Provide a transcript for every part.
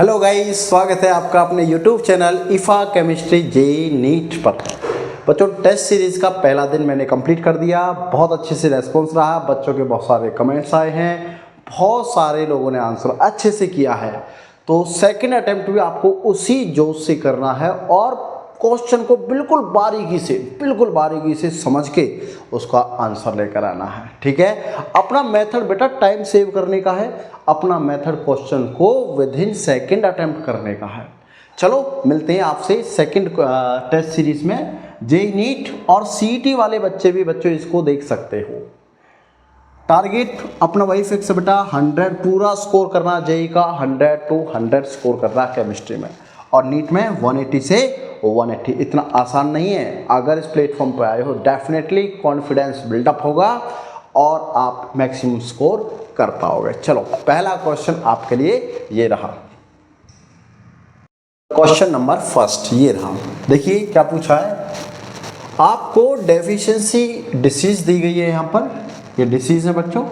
Hello guys, स्वागत है आपका अपने यूट्यूब चैनल इफ़ा केमिस्ट्री जेईई नीट पर। बच्चों, टेस्ट सीरीज़ का पहला दिन मैंने कंप्लीट कर दिया। बहुत अच्छे से रेस्पॉन्स रहा, बच्चों के बहुत सारे कमेंट्स आए हैं, बहुत सारे लोगों ने आंसर अच्छे से किया है। तो सेकंड अटेम्प्ट भी आपको उसी जोश से करना है और क्वेश्चन को बिल्कुल बारीकी से समझ के उसका आंसर लेकर आना है। ठीक है, अपना मेथड बेटा टाइम सेव करने का है, अपना मेथड क्वेश्चन को विदिन सेकंड अटेम्प्ट करने का है। चलो मिलते हैं आपसे सेकंड टेस्ट सीरीज में। जेईई नीट और सीईटी वाले बच्चे भी बच्चों इसको देख सकते हो। टारगेट अपना वही फिक्स है बेटा, 100 पूरा स्कोर करना। जेईई का 100 to 100 स्कोर करना केमिस्ट्री में, और नीट में 180 से 180। इतना आसान नहीं है। अगर इस प्लेटफॉर्म पर आए हो डेफिनेटली कॉन्फिडेंस बिल्डअप होगा और आप मैक्सिमम स्कोर कर पाओगे। चलो पहला क्वेश्चन आपके लिए ये रहा। क्वेश्चन नंबर फर्स्ट ये रहा। देखिए क्या पूछा है आपको। डेफिशिएंसी डिसीज दी गई है, यहाँ पर ये डिसीज है बच्चों,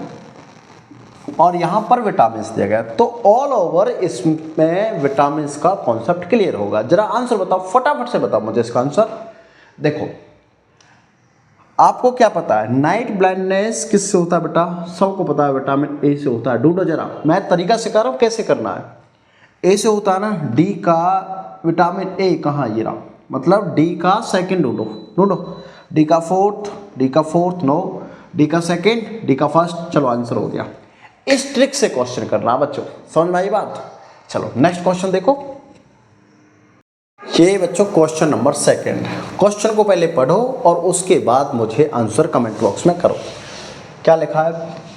और यहाँ पर विटामिन दिया गया। तो ऑल ओवर इसमें विटामिन का कॉन्सेप्ट क्लियर होगा। जरा आंसर बताओ, फटाफट से बताओ मुझे इसका आंसर। देखो आपको क्या पता है नाइट ब्लाइंडनेस किससे होता है बेटा? सबको पता है विटामिन ए से होता है। ढूंढो जरा, मैं तरीका सिखा रहा हूँ कैसे करना है। ए से होता है ना, डी का विटामिन ए कहाँ? ये रहा, मतलब डी का सेकंड ढूंढो, डी का फोर्थ नो, डी का सेकंड, डी का फर्स्ट। चलो आंसर हो गया। इस ट्रिक से क्वेश्चन करना बच्चों, समझ में आई बात? चलो नेक्स्ट क्वेश्चन देखो। ये बच्चों क्वेश्चन नंबर सेकंड। क्वेश्चन को पहले पढ़ो और उसके बाद मुझे आंसर कमेंट बॉक्स में करो। क्या लिखा है?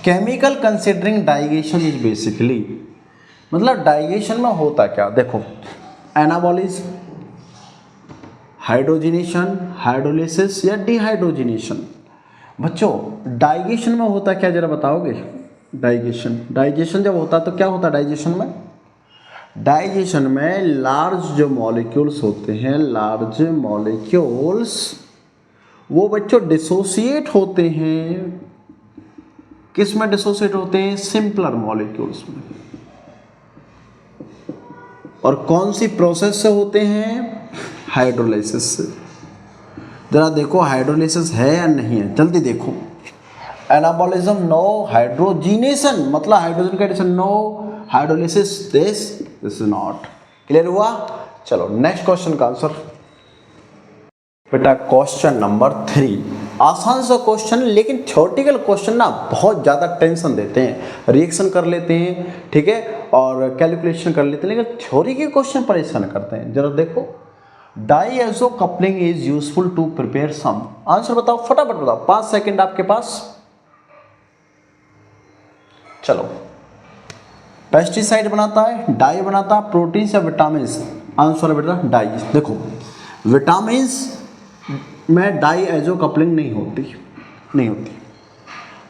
Chemical considering digestion is basically, मतलब डाइजेशन में होता क्या? देखो, एनाबॉलिज्म, हाइड्रोजिनेशन, हाइड्रोलिसिस या डिहाइड्रोजिनेशन। बच्चों डाइजेशन में होता क्या, जरा बताओगे? डाइजेशन जब होता है तो क्या होता है डाइजेशन में? डाइजेशन में लार्ज जो मॉलिक्यूल्स होते हैं, लार्ज मॉलिक्यूल्स, वो बच्चों डिसोसिएट होते हैं। किस में डिसोसिएट होते हैं? सिंपलर मॉलिक्यूल्स में। और कौन सी प्रोसेस से होते हैं? हाइड्रोलाइसिस से। जरा देखो हाइड्रोलाइसिस है या नहीं है, जल्दी देखो। एनाबॉलिज्म नो, हाइड्रोजिनेशन मतलब हाइड्रोजन का addition no, hydrolysis this is not. Clear हुआ? चलो नेक्स्ट क्वेश्चन का आंसर बेटा। क्वेश्चन नंबर 3 आसान सा क्वेश्चन, लेकिन थ्योरेटिकल क्वेश्चन ना बहुत ज़्यादा टेंशन देते हैं। रिएक्शन कर लेते हैं, ठीक है, और कैलकुलेशन कर लेते हैं, लेकिन थ्योरी के क्वेश्चन परेशान करते हैं। जरा देखो, diazo coupling is useful to prepare some. Answer बताओ, फटाफट बताओ, 5 सेकंड आपके पास। चलो, पेस्टिसाइड बनाता है, डाई बनाता है, प्रोटीन या विटामिन? आंसर है बेटा डाई। देखो विटामिन में डाईएजो कपलिंग नहीं होती।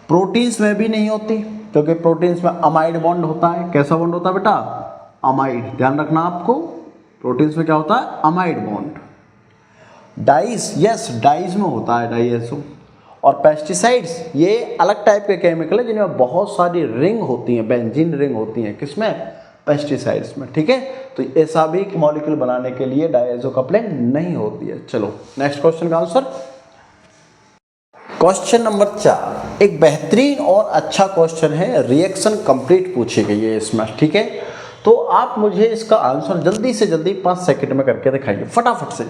प्रोटीन्स में भी नहीं होती, क्योंकि प्रोटीन्स में अमाइड बॉन्ड होता है। कैसा बॉन्ड होता है बेटा? अमाइड। ध्यान रखना आपको, प्रोटीन्स में क्या होता है? Amide bond. Dyes, yes dyes में होता है डाईएजो। और पेस्टिसाइड्स ये अलग टाइप के केमिकल है जिनमें बहुत सारी रिंग होती हैं, बेंजीन रिंग होती हैं। किसमें? पेस्टिसाइड्स में। ठीक है, तो ऐसा भी मॉलिक्यूल बनाने के लिए डाईएजो कपलिंग नहीं होती है। चलो नेक्स्ट क्वेश्चन का आंसर। क्वेश्चन नंबर 4 एक बेहतरीन और अच्छा क्वेश्चन है। रिएक्शन कंप्लीट पूछी गई है इसमें, ठीक है, तो आप मुझे इसका आंसर जल्दी से जल्दी 5 सेकंड में करके दिखाइए, फटाफट से।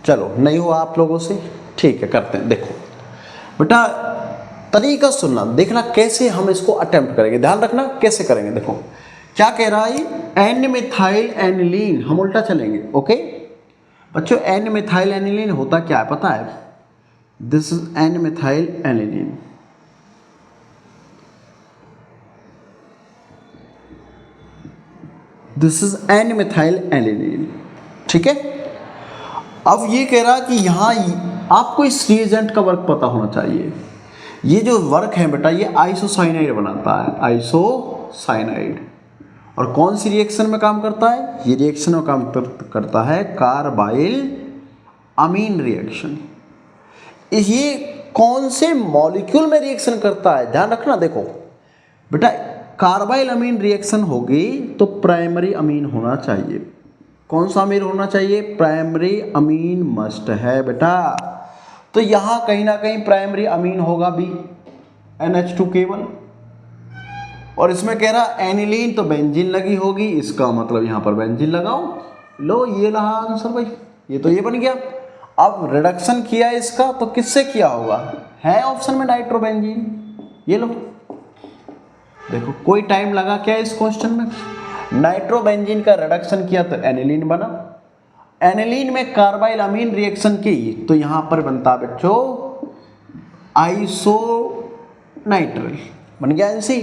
चलो नहीं हुआ आप लोगों से, ठीक है करते हैं। देखो बेटा तरीका सुनना, देखना कैसे हम इसको अटेम्प्ट करेंगे। ध्यान रखना कैसे करेंगे। देखो क्या कह रहा है, एन मिथाइल एनिलीन, हम उल्टा चलेंगे। ओके बच्चों, एन मिथाइल एनिलीन होता क्या है पता है? This is an methyl aniline. This is an methyl aniline, ठीक है। अब ये कह रहा कि यहाँ आपको इस रिएजेंट का वर्क पता होना चाहिए। ये जो वर्क है बेटा, ये आइसोसाइनाइड बनाता है, आइसोसाइनाइड। और कौन सी रिएक्शन में काम करता है? ये रिएक्शन में काम करता है कार्बाइल अमीन रिएक्शन। ये कौन से मॉलिक्यूल में रिएक्शन करता है? ध्यान रखना। देखो बेटा कार्बाइल अमीन रिएक्शन होगी तो प्राइमरी अमीन होना चाहिए। कौन सा अमीन होना चाहिए? प्राइमरी अमीन मस्ट है बेटा। तो यहाँ कहीं ना कहीं प्राइमरी अमीन होगा भी, NH2 केवल। और इसमें कह रहा एनिलीन तो बेंजीन लगी होगी, इसका मतलब यहाँ पर बेंजीन लगाओ। लो ये रहा आंसर भाई, ये तो ये बन गया। अब रिडक्शन किया इसका तो किससे किया होगा? है ऑप्शन में नाइट्रोबेंजीन, ये लो। देखो कोई टाइम लगा क्या इस क्वेश्चन में? नाइट्रोबेंजीन का रिडक्शन किया तो एनिलीन बना। एनिलीन में कार्बाइल अमीन रिएक्शन की तो यहाँ पर बनता बच्चों आइसो नाइट्रिल, बन गया NC।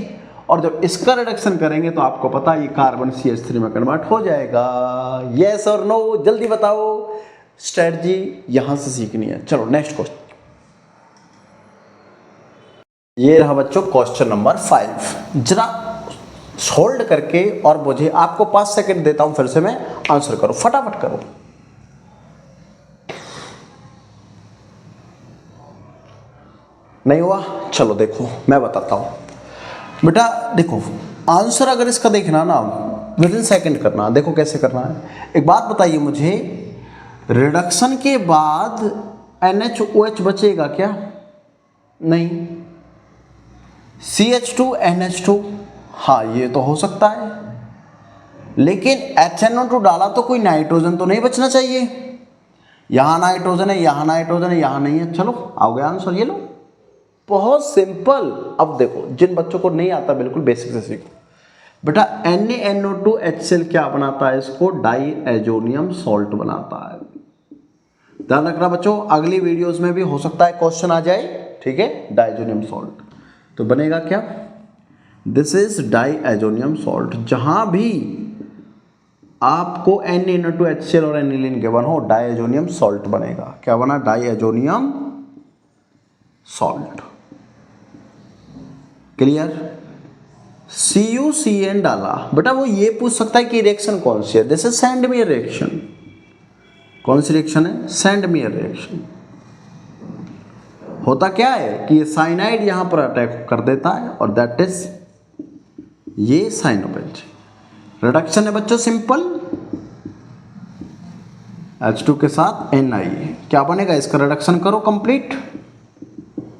और जब इसका रिडक्शन करेंगे तो आपको पता है ये कार्बन CH3 में कन्वर्ट हो जाएगा। यस और नो जल्दी बताओ, स्ट्रेटजी यहां से सीखनी है। चलो नेक्स्ट क्वेश्चन, ये रहा बच्चों क्वेश्चन नंबर 5। जरा होल्ड करके और मुझे आपको 5 सेकंड देता हूं, फिर से मैं आंसर करो, फटाफट करो। नहीं हुआ? चलो देखो मैं बताता हूं बेटा। देखो आंसर अगर इसका देखना ना विद इन सेकंड करना, देखो कैसे करना है। एक बात बताइए मुझे, रिडक्शन के बाद NaOH बचेगा क्या? नहीं। CH2 NH2, हाँ ये तो हो सकता है, लेकिन HNO2 डाला तो कोई नाइट्रोजन तो नहीं बचना चाहिए। यहां नाइट्रोजन है, यहां नाइट्रोजन है, यहां नहीं है। चलो आ गया आंसर, ये लो, बहुत सिंपल। अब देखो जिन बच्चों को नहीं आता बिल्कुल बेसिक से सीखो बेटा। NaNO2HCl क्या बनाता है? इसको डाई एजोनियम सॉल्ट बनाता है। ध्यान रखना बच्चों, अगली वीडियोस में भी हो सकता है क्वेश्चन आ जाए, ठीक है। डाइजोनियम सॉल्ट तो बनेगा क्या? This is diazonium salt. जहां भी आपको NaNO2HCl और एनिलीन गिवन हो, डाई एजोनियम सॉल्ट बनेगा। क्या बना? Diazonium salt. Clear? CuCN डाला बेटा, वो ये पूछ सकता है कि रिएक्शन कौन सी है। This is Sandmeyer reaction. कौन सी रिएक्शन है? Sandmeyer reaction. होता क्या है कि ये साइनाइड यहां पर अटैक कर देता है और दैट इज ये साइनोबेंजीन। रिडक्शन है बच्चों सिंपल, H2 के साथ Na। क्या बनेगा? इसका रिडक्शन करो complete,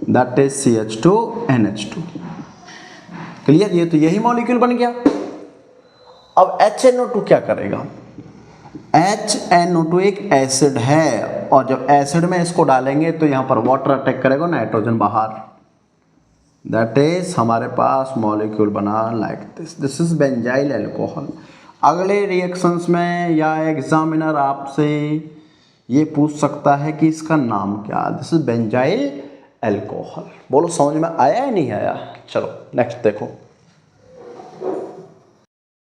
that is CH2NH2। Clear? ये तो यही मॉलिक्यूल बन गया। अब HNO2 क्या करेगा? HNO2 एक एसिड है, और जब एसिड में इसको डालेंगे तो यहां पर वाटर अटैक करेगा, नाइट्रोजन बाहर। दैट इज हमारे पास मॉलिक्यूल बना like this. This is benzyl alcohol. अगले रिएक्शंस में या एग्जामिनर आपसे ये पूछ सकता है कि इसका नाम क्या? This is benzyl alcohol. बोलो समझ में आया या नहीं आया? चलो नेक्स्ट देखो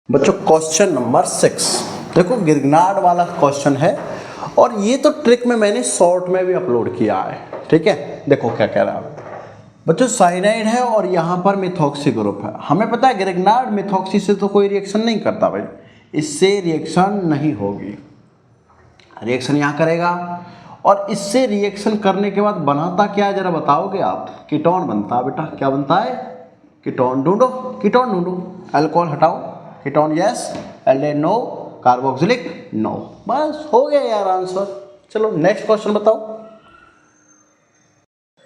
बच्चों, क्वेश्चन नंबर 6। देखो गिरनार्ड वाला क्वेश्चन है, और ये तो ट्रिक में मैंने शॉर्ट में भी अपलोड किया है, ठीक है। देखो क्या कह रहा है बच्चों, साइनाइड है और यहाँ पर मिथॉक्सी ग्रुप है। हमें पता है गिरनार्ड मिथॉक्सी से तो कोई रिएक्शन नहीं करता भाई, इससे रिएक्शन नहीं होगी। रिएक्शन यहाँ करेगा, और इससे रिएक्शन करने के बाद बनाता क्या है जरा बताओगे आप? कीटोन बनता है बेटा। क्या बनता है? कीटोन। ढूंढो कीटोन, ढूंढो। अल्कोहल हटाओ, ketone yes, aldehyde no, carboxylic no. बस हो गया यार आंसर। चलो नेक्स्ट क्वेश्चन बताओ।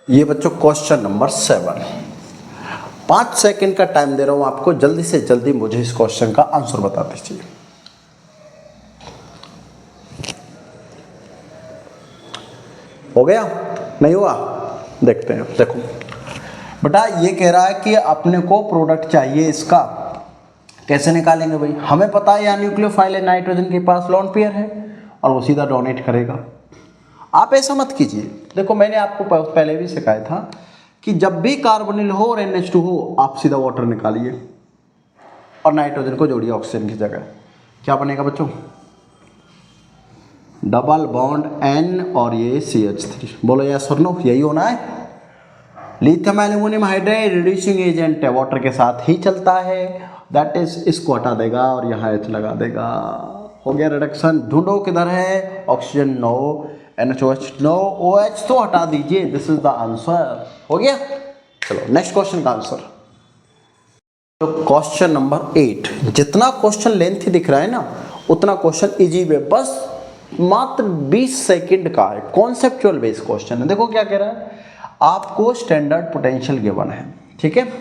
ये बच्चों क्वेश्चन नंबर 7। 5 सेकंड का टाइम दे रहा हूं आपको, जल्दी से जल्दी मुझे इस क्वेश्चन का आंसर बता दीजिए। हो गया? नहीं हुआ? देखते हैं। देखो बेटा, ये कह रहा है कि अपने को प्रोडक्ट चाहिए इसका, कैसे निकालेंगे भाई? हमें पता है यहाँ न्यूक्लियोफाइल है, नाइट्रोजन के पास लोन पेयर है, और वो सीधा डोनेट करेगा। आप ऐसा मत कीजिए। देखो मैंने आपको पहले भी सिखाया था कि जब भी कार्बोनिल हो और NH2 हो, आप सीधा वाटर निकालिए और नाइट्रोजन को जोड़िए ऑक्सीजन की जगह। क्या बनेगा बच्चों? डबल बॉन्ड N और ये CH3। बोलो यस और नो, यही होना है। Lithium aluminium hydride reducing agent है, वाटर के साथ ही चलता है। दैट इज इसको हटा देगा और यहाँ H लगा देगा। हो गया रिडक्शन। ढूंढो किधर है? Oxygen no, NaOH no, OH तो हटा दीजिए। This is the answer. हो गया? चलो नेक्स्ट क्वेश्चन का आंसर। तो क्वेश्चन नंबर 8, जितना क्वेश्चन लेंथी दिख रहा है ना उतना क्वेश्चन इजी वे, बस मात्र 20 सेकंड का है, कॉन्सेप्चुअल बेस्ड क्वेश्चन है। देखो क्या कह रहा है, आपको स्टैंडर्ड पोटेंशियल गिवन है, ठीक है,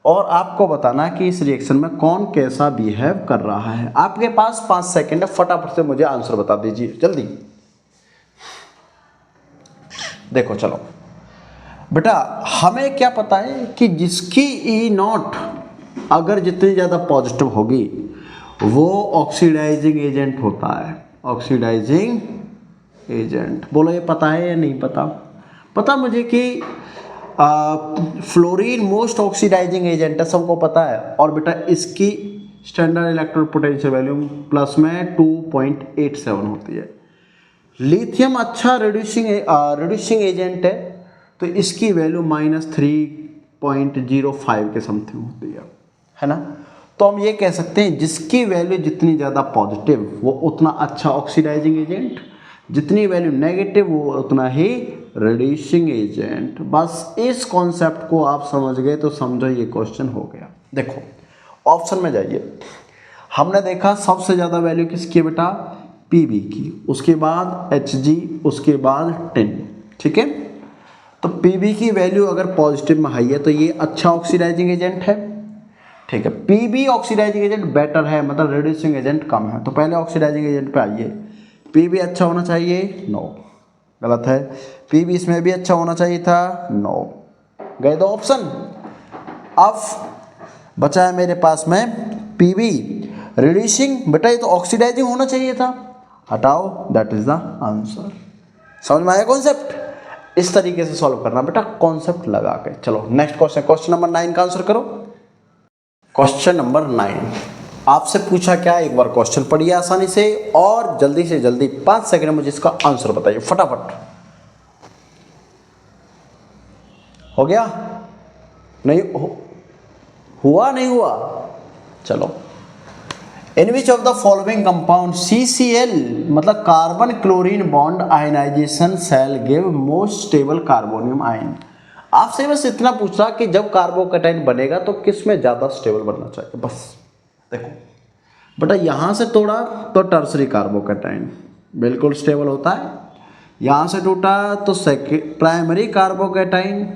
और आपको बताना है कि इस रिएक्शन में कौन कैसा बिहेव कर रहा है। आपके पास 5 सेकंड है, फटाफट से मुझे आंसर बता दीजिए जल्दी। देखो चलो बेटा, हमें क्या पता है कि जिसकी ई नॉट अगर जितनी ज़्यादा पॉजिटिव होगी वो ऑक्सीडाइजिंग एजेंट होता है। ऑक्सीडाइजिंग एजेंट, बोलो ये पता है या नहीं पता? पता मुझे कि फ्लोरीन मोस्ट ऑक्सीडाइजिंग एजेंट है, सबको पता है। और बेटा इसकी standard electrode potential value plus में 2.87 होती है। लिथियम अच्छा रिड्यूसिंग एजेंट है, तो इसकी वैल्यू -3.05 के समथिंग होती है ना। तो हम ये कह सकते हैं जिसकी वैल्यू जितनी ज़्यादा पॉजिटिव वो उतना अच्छा ऑक्सीडाइजिंग एजेंट, जितनी वैल्यू नेगेटिव वो उतना ही रिड्यूसिंग एजेंट। बस इस कॉन्सेप्ट को आप समझ गए तो समझो ये क्वेश्चन हो गया। देखो ऑप्शन में जाइए, हमने देखा सबसे ज़्यादा वैल्यू किसकी है बेटा, पीबी की, उसके बाद एचजी, उसके बाद टिन, ठीक है। तो पीबी की वैल्यू अगर पॉजिटिव में हाई है तो ये अच्छा ऑक्सीडाइजिंग एजेंट है, ठीक है। पीबी ऑक्सीडाइजिंग एजेंट बेटर है, मतलब रिड्यूसिंग एजेंट कम है। तो पहले ऑक्सीडाइजिंग एजेंट पे आइए, पीबी अच्छा होना चाहिए, नो, गलत है। पीबी इसमें भी अच्छा होना चाहिए था, नो, गए 2 ऑप्शन। अब बचा है मेरे पास में पीबी रिड्यूसिंग, बेटा ये तो ऑक्सीडाइजिंग होना चाहिए था, हटाओ, दैट इज द आंसर। समझ में आया कॉन्सेप्ट? इस तरीके से सॉल्व करना बेटा, कॉन्सेप्ट लगा के। चलो नेक्स्ट क्वेश्चन, क्वेश्चन नंबर 9 का आंसर करो। क्वेश्चन नंबर 9 आपसे पूछा क्या, एक बार क्वेश्चन पढ़िए आसानी से और जल्दी से जल्दी 5 सेकंड में मुझे इसका आंसर बताइए फटाफट। हो गया? नहीं हुआ? नहीं हुआ? चलो, in which of the following compound CCl मतलब carbon chlorine bond ionisation shall give most stable carbonium ion. आपसे बस इतना पूछा कि जब कार्बोकैटायन बनेगा तो किस में ज़्यादा स्टेबल बनना चाहिए, बस। देखो बेटा यहाँ से तोड़ा तो टर्सरी कार्बोकैटायन बिल्कुल स्टेबल होता है, यहाँ से टूटा तो प्राइमरी कार्बोकैटायन,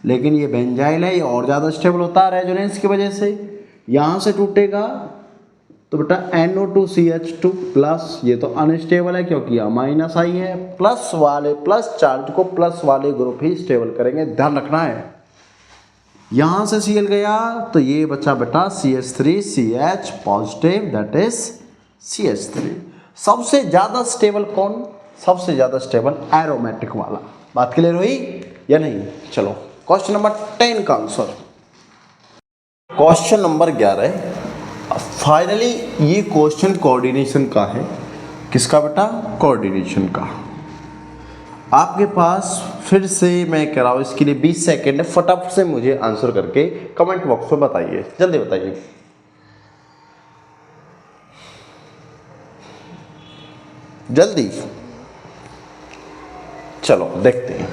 लेकिन ये बेंजाइल है, ये और ज़्यादा स्टेबल होता है रेजोनेंस की वजह से। यहाँ से टूटेगा तो बेटा NO2CH2 प्लस, ये तो अनस्टेबल है क्योंकि यह माइनस आई है, प्लस वाले प्लस चार्ज को प्लस वाले ग्रुप ही स्टेबल करेंगे, ध्यान रखना है। यहाँ से Cl गया तो ये बचा बेटा CH3CH positive, that is CH3। सबसे ज़्यादा स्टेबल कौन? सबसे ज़्यादा स्टेबल एरोमेटिक वाला। बात क्लियर हुई या नहीं? चलो क्वेश्चन नंबर 10 का आंसर। क्वेश्चन नंबर 11 फाइनली ये क्वेश्चन कोऑर्डिनेशन का है। किसका बेटा? कोऑर्डिनेशन का। आपके पास फिर से मैं कह रहा हूँ, इसके लिए 20 सेकेंड है, फटाफट से मुझे आंसर करके कमेंट बॉक्स में बताइए, जल्दी बताइए। जल्दी, चलो देखते हैं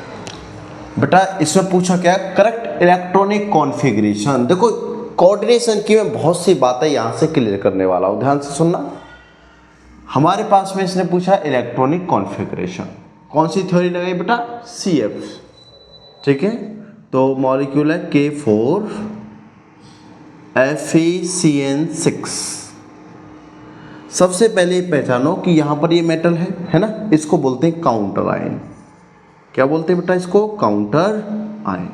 बेटा। इसमें पूछा क्या, करेक्ट इलेक्ट्रॉनिक कॉन्फ़िगरेशन। देखो कोऑर्डिनेशन की मैं बहुत सी बातें यहाँ से क्लियर करने वाला हूँ, ध्यान से सुनना। हमारे पास में इसने पूछा इलेक्ट्रॉनिक कॉन्फ़िगरेशन, कौन सी थ्योरी लगाई बेटा? CF, ठीक है। तो मॉलिक्यूल है K4FeCN6। सबसे पहले पहचानो कि यहाँ पर ये मेटल है ना, इसको बोलते हैं काउंटर आयन। क्या बोलते हैं बेटा इसको? Counter ion.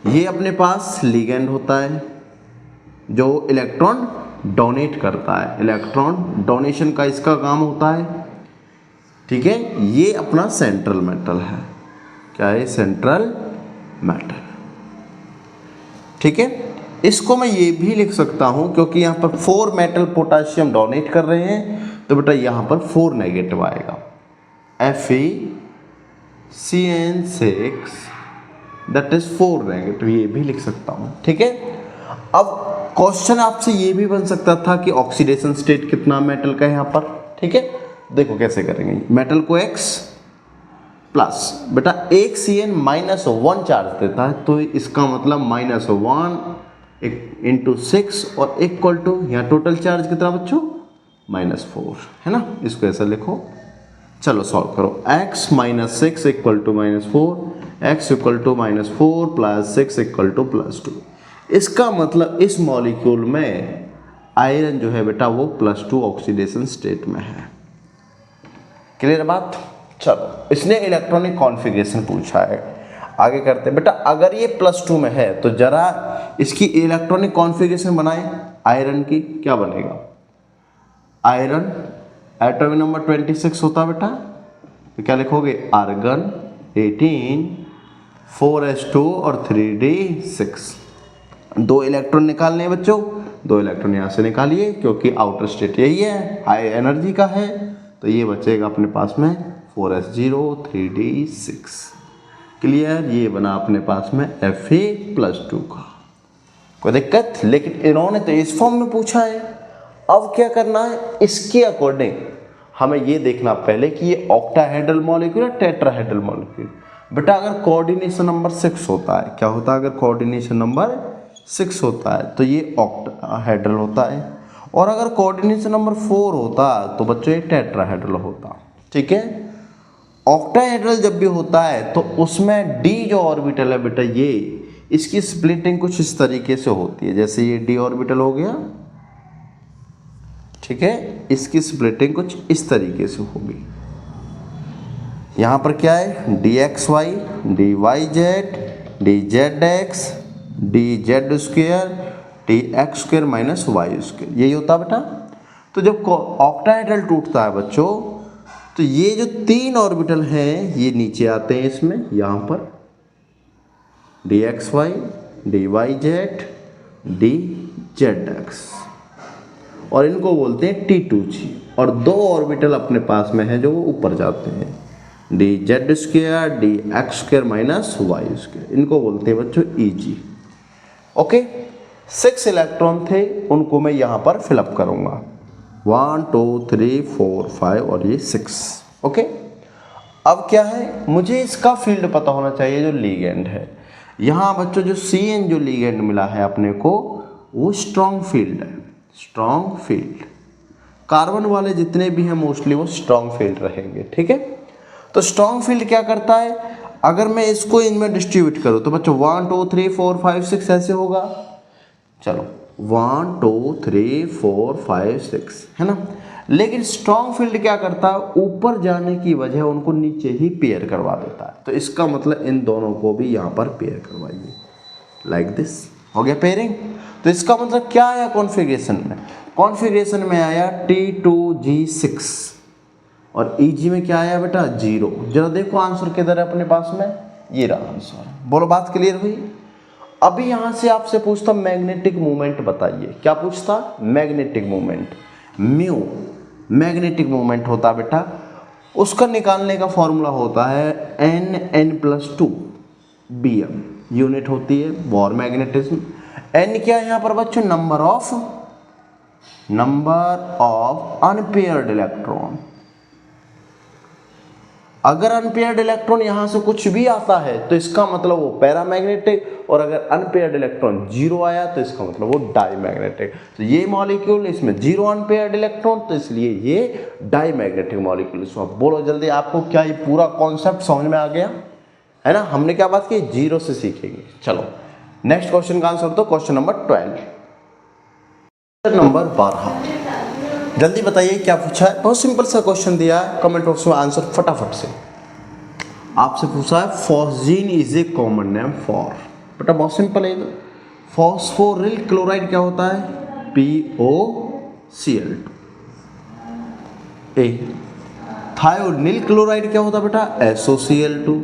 ये अपने पास लिगेंड होता है जो इलेक्ट्रॉन डोनेट करता है, इलेक्ट्रॉन डोनेशन का इसका काम होता है, ठीक है। ये अपना सेंट्रल मेटल है। क्या है? सेंट्रल मेटल, ठीक है। इसको मैं ये भी लिख सकता हूँ क्योंकि यहाँ पर 4 मेटल पोटाशियम डोनेट कर रहे हैं, तो बेटा यहाँ पर 4 नेगेटिव आएगा, FeCN6 दैट इज 4 नेगेटिव, ये भी लिख सकता हूँ, ठीक है। अब क्वेश्चन आपसे ये भी बन सकता था कि ऑक्सीडेशन स्टेट कितना मेटल का है यहाँ पर, ठीक है। देखो कैसे करेंगे, मेटल को X प्लस बेटा एक Cn -1 चार्ज देता है, तो इसका मतलब -1 इंटू 6 और इक्वल टू यहाँ टोटल चार्ज कितना बच्चों -4 है ना। इसको ऐसा लिखो, चलो सॉल्व करो। x -6 equal to -4, x equal to -4 plus 6 equal to +2। इसका मतलब इस मॉलिक्यूल में आयरन जो है बेटा वो +2 ऑक्सीडेशन स्टेट में है। क्लियर बात। चलो इसने इलेक्ट्रॉनिक कॉन्फ़िगरेशन पूछा है, आगे करते हैं बेटा। अगर ये +2 में है तो जरा इसकी इलेक्ट्रॉनिक कॉन्फ़िगरेशन बनाएं आयरन की। क्या बनेगा, आयरन एटॉमिक नंबर 26 होता बेटा, तो क्या लिखोगे आर्गन 18 4s2 और 3d6। 2 इलेक्ट्रॉन निकालने हैं बच्चों, 2 इलेक्ट्रॉन यहाँ से निकालिए क्योंकि आउटर स्टेट यही है, हाई एनर्जी का है, तो ये बचेगा अपने पास में 4s0 3d6। क्लियर, ये बना अपने पास में Fe+2 का। कोई दिक्कत, लेकिन इन्होंने तो इस फॉर्म में पूछा है। अब क्या करना है, इसके अकॉर्डिंग हमें ये देखना पहले कि ये ऑक्टाहेड्रल मॉलिक्यूल है टेट्राहेड्रल मॉलिक्यूल। बेटा अगर कोऑर्डिनेशन नंबर 6 होता है, क्या होता है, अगर कोऑर्डिनेशन नंबर 6 होता है तो ये ऑक्टाहेड्रल होता है, और अगर कोऑर्डिनेशन नंबर 4 होता तो बच्चों ये टेट्राहेड्रल होता। ठीक है, ऑक्टाहेड्रल जब भी होता है तो उसमें डी जो ऑर्बिटल है बेटा, ये इसकी स्प्लिटिंग कुछ इस तरीके से होती है, जैसे ये डी ऑर्बिटल हो गया, ठीक है, इसकी स्प्लिटिंग कुछ इस तरीके से होगी। यहाँ पर क्या है, dxy dy z dz dz² dx² minus y², यही होता है बेटा। तो जब ऑक्टाहेड्रल टूटता है बच्चों, तो ये जो 3 ऑर्बिटल हैं ये नीचे आते हैं इसमें, यहाँ पर dxy dyz dz, और इनको बोलते हैं T2G, और 2 ऑर्बिटल अपने पास में है जो वो ऊपर जाते हैं, dz² dx² माइनस y², इनको बोलते हैं बच्चों Eg। ओके, 6 इलेक्ट्रॉन थे, उनको मैं यहाँ पर फिलअप करूँगा, 1 2 3 4 5 और ये 6। ओके, अब क्या है, मुझे इसका फील्ड पता होना चाहिए जो लीगेंड है। यहाँ बच्चों जो Cn जो लीगेंड मिला है अपने को, वो स्ट्रॉन्ग फील्ड है, स्ट्रॉन्ग फील्ड। कार्बन वाले जितने भी हैं मोस्टली वो स्ट्रॉन्ग फील्ड रहेंगे। ठीक है, तो स्ट्रॉन्ग फील्ड क्या करता है, अगर मैं इसको इनमें डिस्ट्रीब्यूट करूँ तो बच्चों 1 2 3 4 5 6 ऐसे होगा। चलो 1 2 3 4 5 6 है ना, लेकिन स्ट्रॉन्ग फील्ड क्या करता है, ऊपर जाने की वजह उनको नीचे ही पेयर करवा देता है। तो इसका मतलब इन दोनों को भी यहाँ पर पेयर करवाइए, लाइक दिस, हो गया पेयरिंग। तो इसका मतलब क्या आया कॉन्फ़िगरेशन में, कॉन्फ़िगरेशन में आया T2G6 और Eg में क्या आया बेटा 0। जरा देखो आंसर किधर है अपने पास में, ये रहा आंसर। बोलो बात क्लियर हुई। अभी यहाँ से आपसे पूछता मैग्नेटिक मोमेंट बताइए, क्या पूछता, magnetic moment, mu magnetic moment होता बेटा, उसका निकालने का फॉर्मूला होता है N+2 Bm, यूनिट होती है बोर मैग्नेटिज्म। N क्या है यहाँ पर बच्चों, नंबर ऑफ अनपेयर्ड इलेक्ट्रॉन। अगर अनपेयर्ड इलेक्ट्रॉन यहाँ से कुछ भी आता है तो इसका मतलब वो पैरामैग्नेटिक, और अगर अनपेयर्ड इलेक्ट्रॉन 0 आया तो इसका मतलब वो डाईमैग्नेटिक। तो ये मॉलिक्यूल, इसमें 0 अनपेयर्ड इलेक्ट्रॉन, तो इसलिए ये डाईमैग्नेटिक मॉलिक्यूल। इसको बोलो जल्दी, आपको क्या ये पूरा कॉन्सेप्ट समझ में आ गया है ना। हमने क्या बात की, 0 से सीखेंगे। चलो नेक्स्ट क्वेश्चन का आंसर दो, क्वेश्चन नंबर 12, क्वेश्चन नंबर 12। जल्दी बताइए क्या पूछा है, बहुत सिंपल सा क्वेश्चन दिया है, कमेंट बॉक्स में आंसर फटाफट से। आपसे पूछा है phosgene is a common name for, बेटा बहुत सिंपल है। फॉस्फोरिल क्लोराइड क्या होता है, POCl2। थायोनिल क्लोराइड क्या होता है बेटा, SOCl2।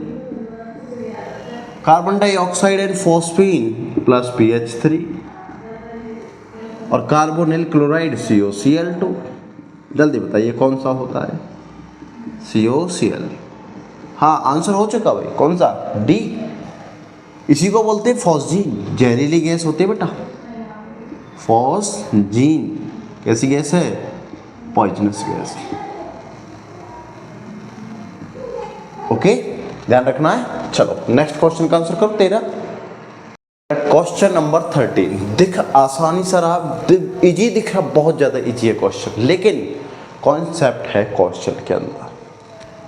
Carbon dioxide and phosphine plus PH3, और कार्बोनिल क्लोराइड COCl2। जल्दी बताइए कौन सा होता है, COCl। हाँ आंसर हो चुका भाई, कौन सा, डी। इसी को बोलते हैं फॉस्जीन, जहरीली गैस होती है बेटा, फॉस्जीन कैसी गैस है, पॉइजनस गैस। ओके ध्यान रखना है। चलो नेक्स्ट क्वेश्चन का आंसर करो 13। क्वेश्चन नंबर 13 दिख आसानी सा रहा, इजी दिख रहा, बहुत ज्यादा इजी है क्वेश्चन, लेकिन कॉन्सेप्ट है क्वेश्चन के अंदर।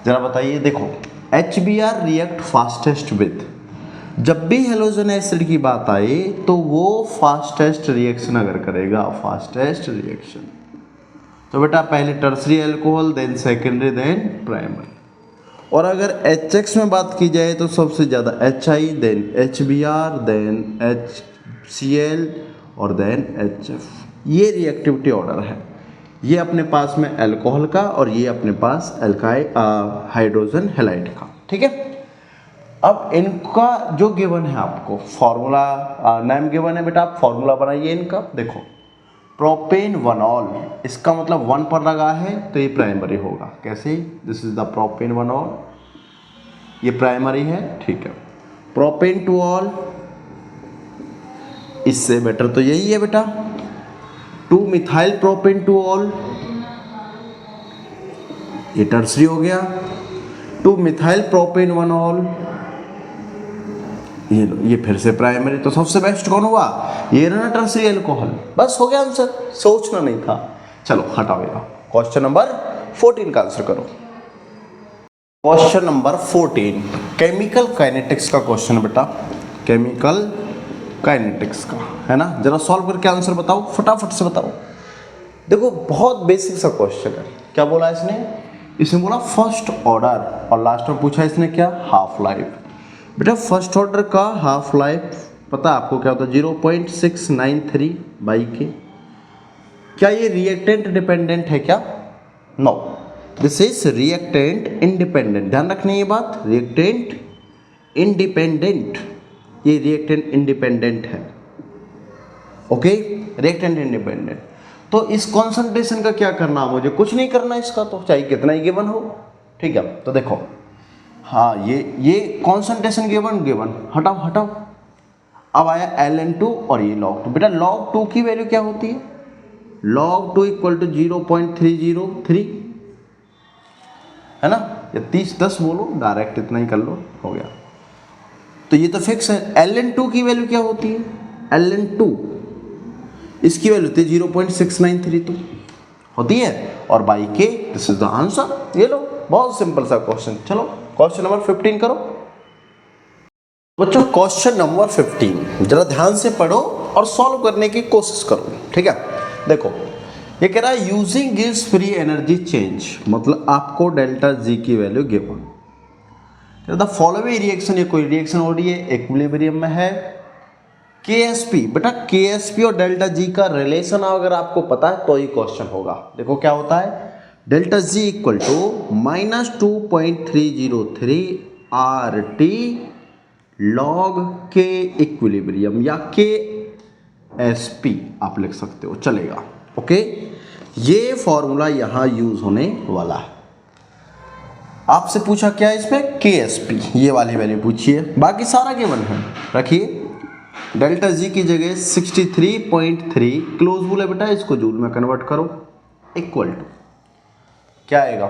जरा बताइए, देखो HBr रिएक्ट फास्टेस्ट विद, जब भी हेलोजन एसिड की बात आए तो वो फास्टेस्ट रिएक्शन अगर करेगा, फास्टेस्ट रिएक्शन, तो बेटा पहले tertiary alcohol, then secondary, then primary. और अगर HX में बात की जाए तो सबसे ज़्यादा HI, then HBr, then HCl और देन HF। ये रिएक्टिविटी ऑर्डर है, ये अपने पास में अल्कोहल का और ये अपने पास हाइड्रोजन हैलाइड का, ठीक है। अब इनका जो गिवन है आपको फॉर्मूला नेम गिवन है बेटा, आप फॉर्मूला बनाइए इनका। देखो प्रोपेन वनॉल, इसका मतलब 1 पर लगा है तो ये प्राइमरी होगा। कैसे? दिस इज द प्रोपेन वनॉल, ये प्राइमरी है, ठीक है। प्रोपेन टू ऑल, इससे बेटर तो यही है बेटा। 2 मिथाइल प्रोपेन टू ऑल, ये टर्सरी हो गया। 2 मिथाइल प्रोपेन वनॉल, ये फिर से प्राइमरी। तो सबसे बेस्ट कौन हुआ? ये ना टर्सरी अल्कोहल। बस हो गया आंसर, सोचना नहीं था। चलो हटाओ ये। क्वेश्चन नंबर 14 का आंसर करो। क्वेश्चन नंबर 14 केमिकल काइनेटिक्स का क्वेश्चन बेटा, केमिकल काइनेटिक्स का है ना। जरा सॉल्व करके आंसर बताओ, फटाफट से बताओ। देखो बहुत बेसिक सा क्वेश्चन है। क्या बोला इसने बोला फर्स्ट ऑर्डर, और लास्ट में पूछा इसने क्या? Half life. बेटा फर्स्ट ऑर्डर का हाफ लाइफ पता है आपको क्या होता है? 0.693 बाई के। क्या ये रिएक्टेंट डिपेंडेंट है क्या? No, this is reactant independent. ध्यान रखना ये बात, रिएक्टेंट इंडिपेंडेंट, ये रिएक्टेंट इंडिपेंडेंट है। Okay, reactant independent. तो इस कॉन्सेंट्रेशन का क्या करना, मुझे कुछ नहीं करना इसका, तो चाहे कितना ही गिवन हो, ठीक है। तो देखो हाँ, ये कॉन्सेंट्रेशन गिवन हटाओ। अब आया ln2 और ये log2। बेटा log2 की वैल्यू क्या होती है? log2 इक्वल टू 0.303 है ना, या 10 बोलो, डायरेक्ट इतना ही कर लो, हो गया। तो ये तो फिक्स है। ln2 की वैल्यू क्या होती है? ln2 इसकी वैल्यू होती है 0.693 होती है, और बाई के दिस इज द आंसर। ये लो, बहुत सिंपल सा क्वेश्चन। चलो क्वेश्चन नंबर 15 करो बच्चों। क्वेश्चन नंबर 15 जरा ध्यान से पढ़ो और सॉल्व करने की कोशिश करो, ठीक है। देखो ये कह रहा है using gives free energy change, मतलब आपको डेल्टा जी की value given. The following reaction, ये कोई रिएक्शन हो रही है, इक्विलिब्रियम में है। KSP, बेटा KSP और डेल्टा जी का रिलेशन अगर आपको पता है तो ही क्वेश्चन होगा। देखो क्या होता है, delta G equal to -2.303 RT log के इक्विलिब्रियम, या KSP आप लिख सकते हो, चलेगा। ओके, ये फॉर्मूला यहां यूज होने वाला है। आपसे पूछा क्या है इसमें? KSP, ये वाली वैल्यू पूछिए, बाकी सारा गिवन है। रखिए डेल्टा जी की जगह 63.3 क्लोज है बेटा, इसको जूल में कन्वर्ट करो, इक्वल टू क्या आएगा?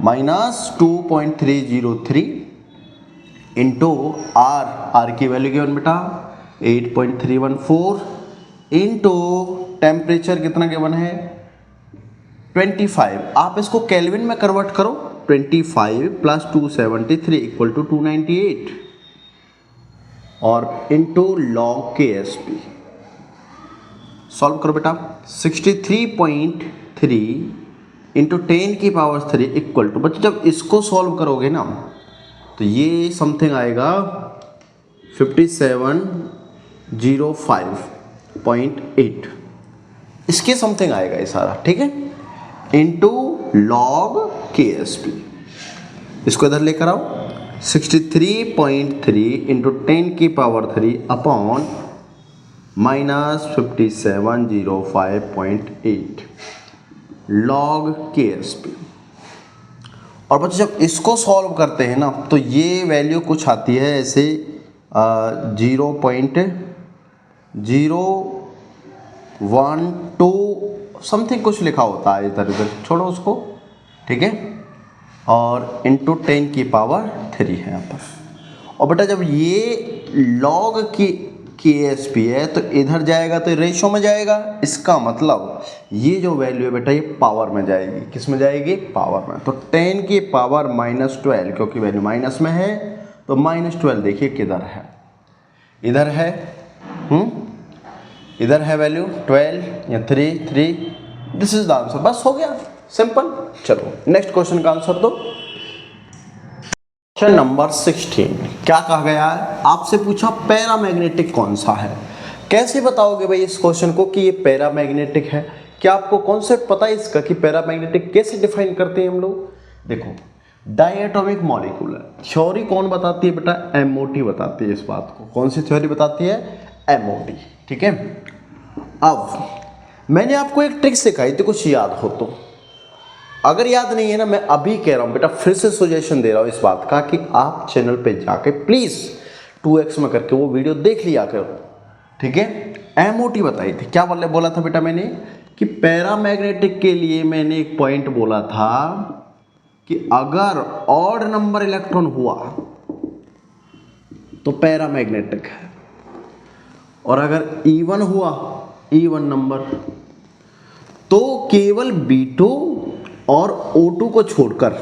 -2.303 इंटू आर की वैल्यू गिवन बेटा 8.314 इंटू टेम्परेचर कितना गिवन है 25। आप इसको केल्विन में कन्वर्ट करो, 25 + 273 इक्वल टू 298, और इंटू लॉग KSP। सॉल्व करो बेटा, 63.3 इंटू 10³ इक्वल टू, बच्चे जब इसको सॉल्व करोगे ना तो ये समथिंग आएगा 5705.8, इसके समथिंग आएगा ये सारा, ठीक है। इंटू लॉग KSP, इसको इधर लेकर आओ, 63.3 इंटू 10³ अपॉन -5705.8 लॉग KSP। और बच्चे जब इसको सॉल्व करते हैं ना तो ये वैल्यू कुछ आती है ऐसे 0.012 समथिंग कुछ लिखा होता है, इधर उधर छोड़ो उसको, ठीक है। और इंटू 10 की पावर 3 है यहाँ पर। और बेटा जब ये लॉग की एस पी है तो इधर जाएगा तो रेशो में जाएगा, इसका मतलब ये जो वैल्यू है बेटा ये पावर में जाएगी। किस में जाएगी? पावर में। तो 10 की पावर -12, क्योंकि वैल्यू माइनस में है तो -12 देखिए किधर है, इधर है, इधर है वैल्यू 12 या 3, दिस इज द आंसर। बस हो गया, सिंपल। चलो नेक्स्ट क्वेश्चन का आंसर दो। क्वेश्चन नंबर 16 क्या कहा गया है? आपसे पूछा पैरामैग्नेटिक कौन सा है। कैसे बताओगे भाई इस क्वेश्चन को कि ये पैरामैग्नेटिक है? क्या आपको कॉन्सेप्ट पता है इसका कि पैरामैग्नेटिक कैसे डिफाइन करते हैं हम लोग? देखो, डायटोमिक मॉलिक्यूल है। थ्योरी कौन बताती है बेटा? एमओटी बताती है इस बात को। कौन सी थ्योरी बताती है? एमओटी। ठीक है। अब मैंने आपको एक ट्रिक सिखाई थी, कुछ याद हो तो। अगर याद नहीं है ना, मैं अभी कह रहा हूं बेटा, फिर से सजेशन दे रहा हूं इस बात का कि आप चैनल पे जाके प्लीज 2x में करके वो वीडियो देख लिया करो। ठीक है। एमओटी बताई थी। क्या बोला था बेटा मैंने कि पैरामैग्नेटिक के लिए मैंने एक पॉइंट बोला था कि अगर ऑड नंबर इलेक्ट्रॉन हुआ तो पैरामैग्नेटिक है, और अगर इवन हुआ, इवन नंबर, तो केवल B2 और O2 को छोड़कर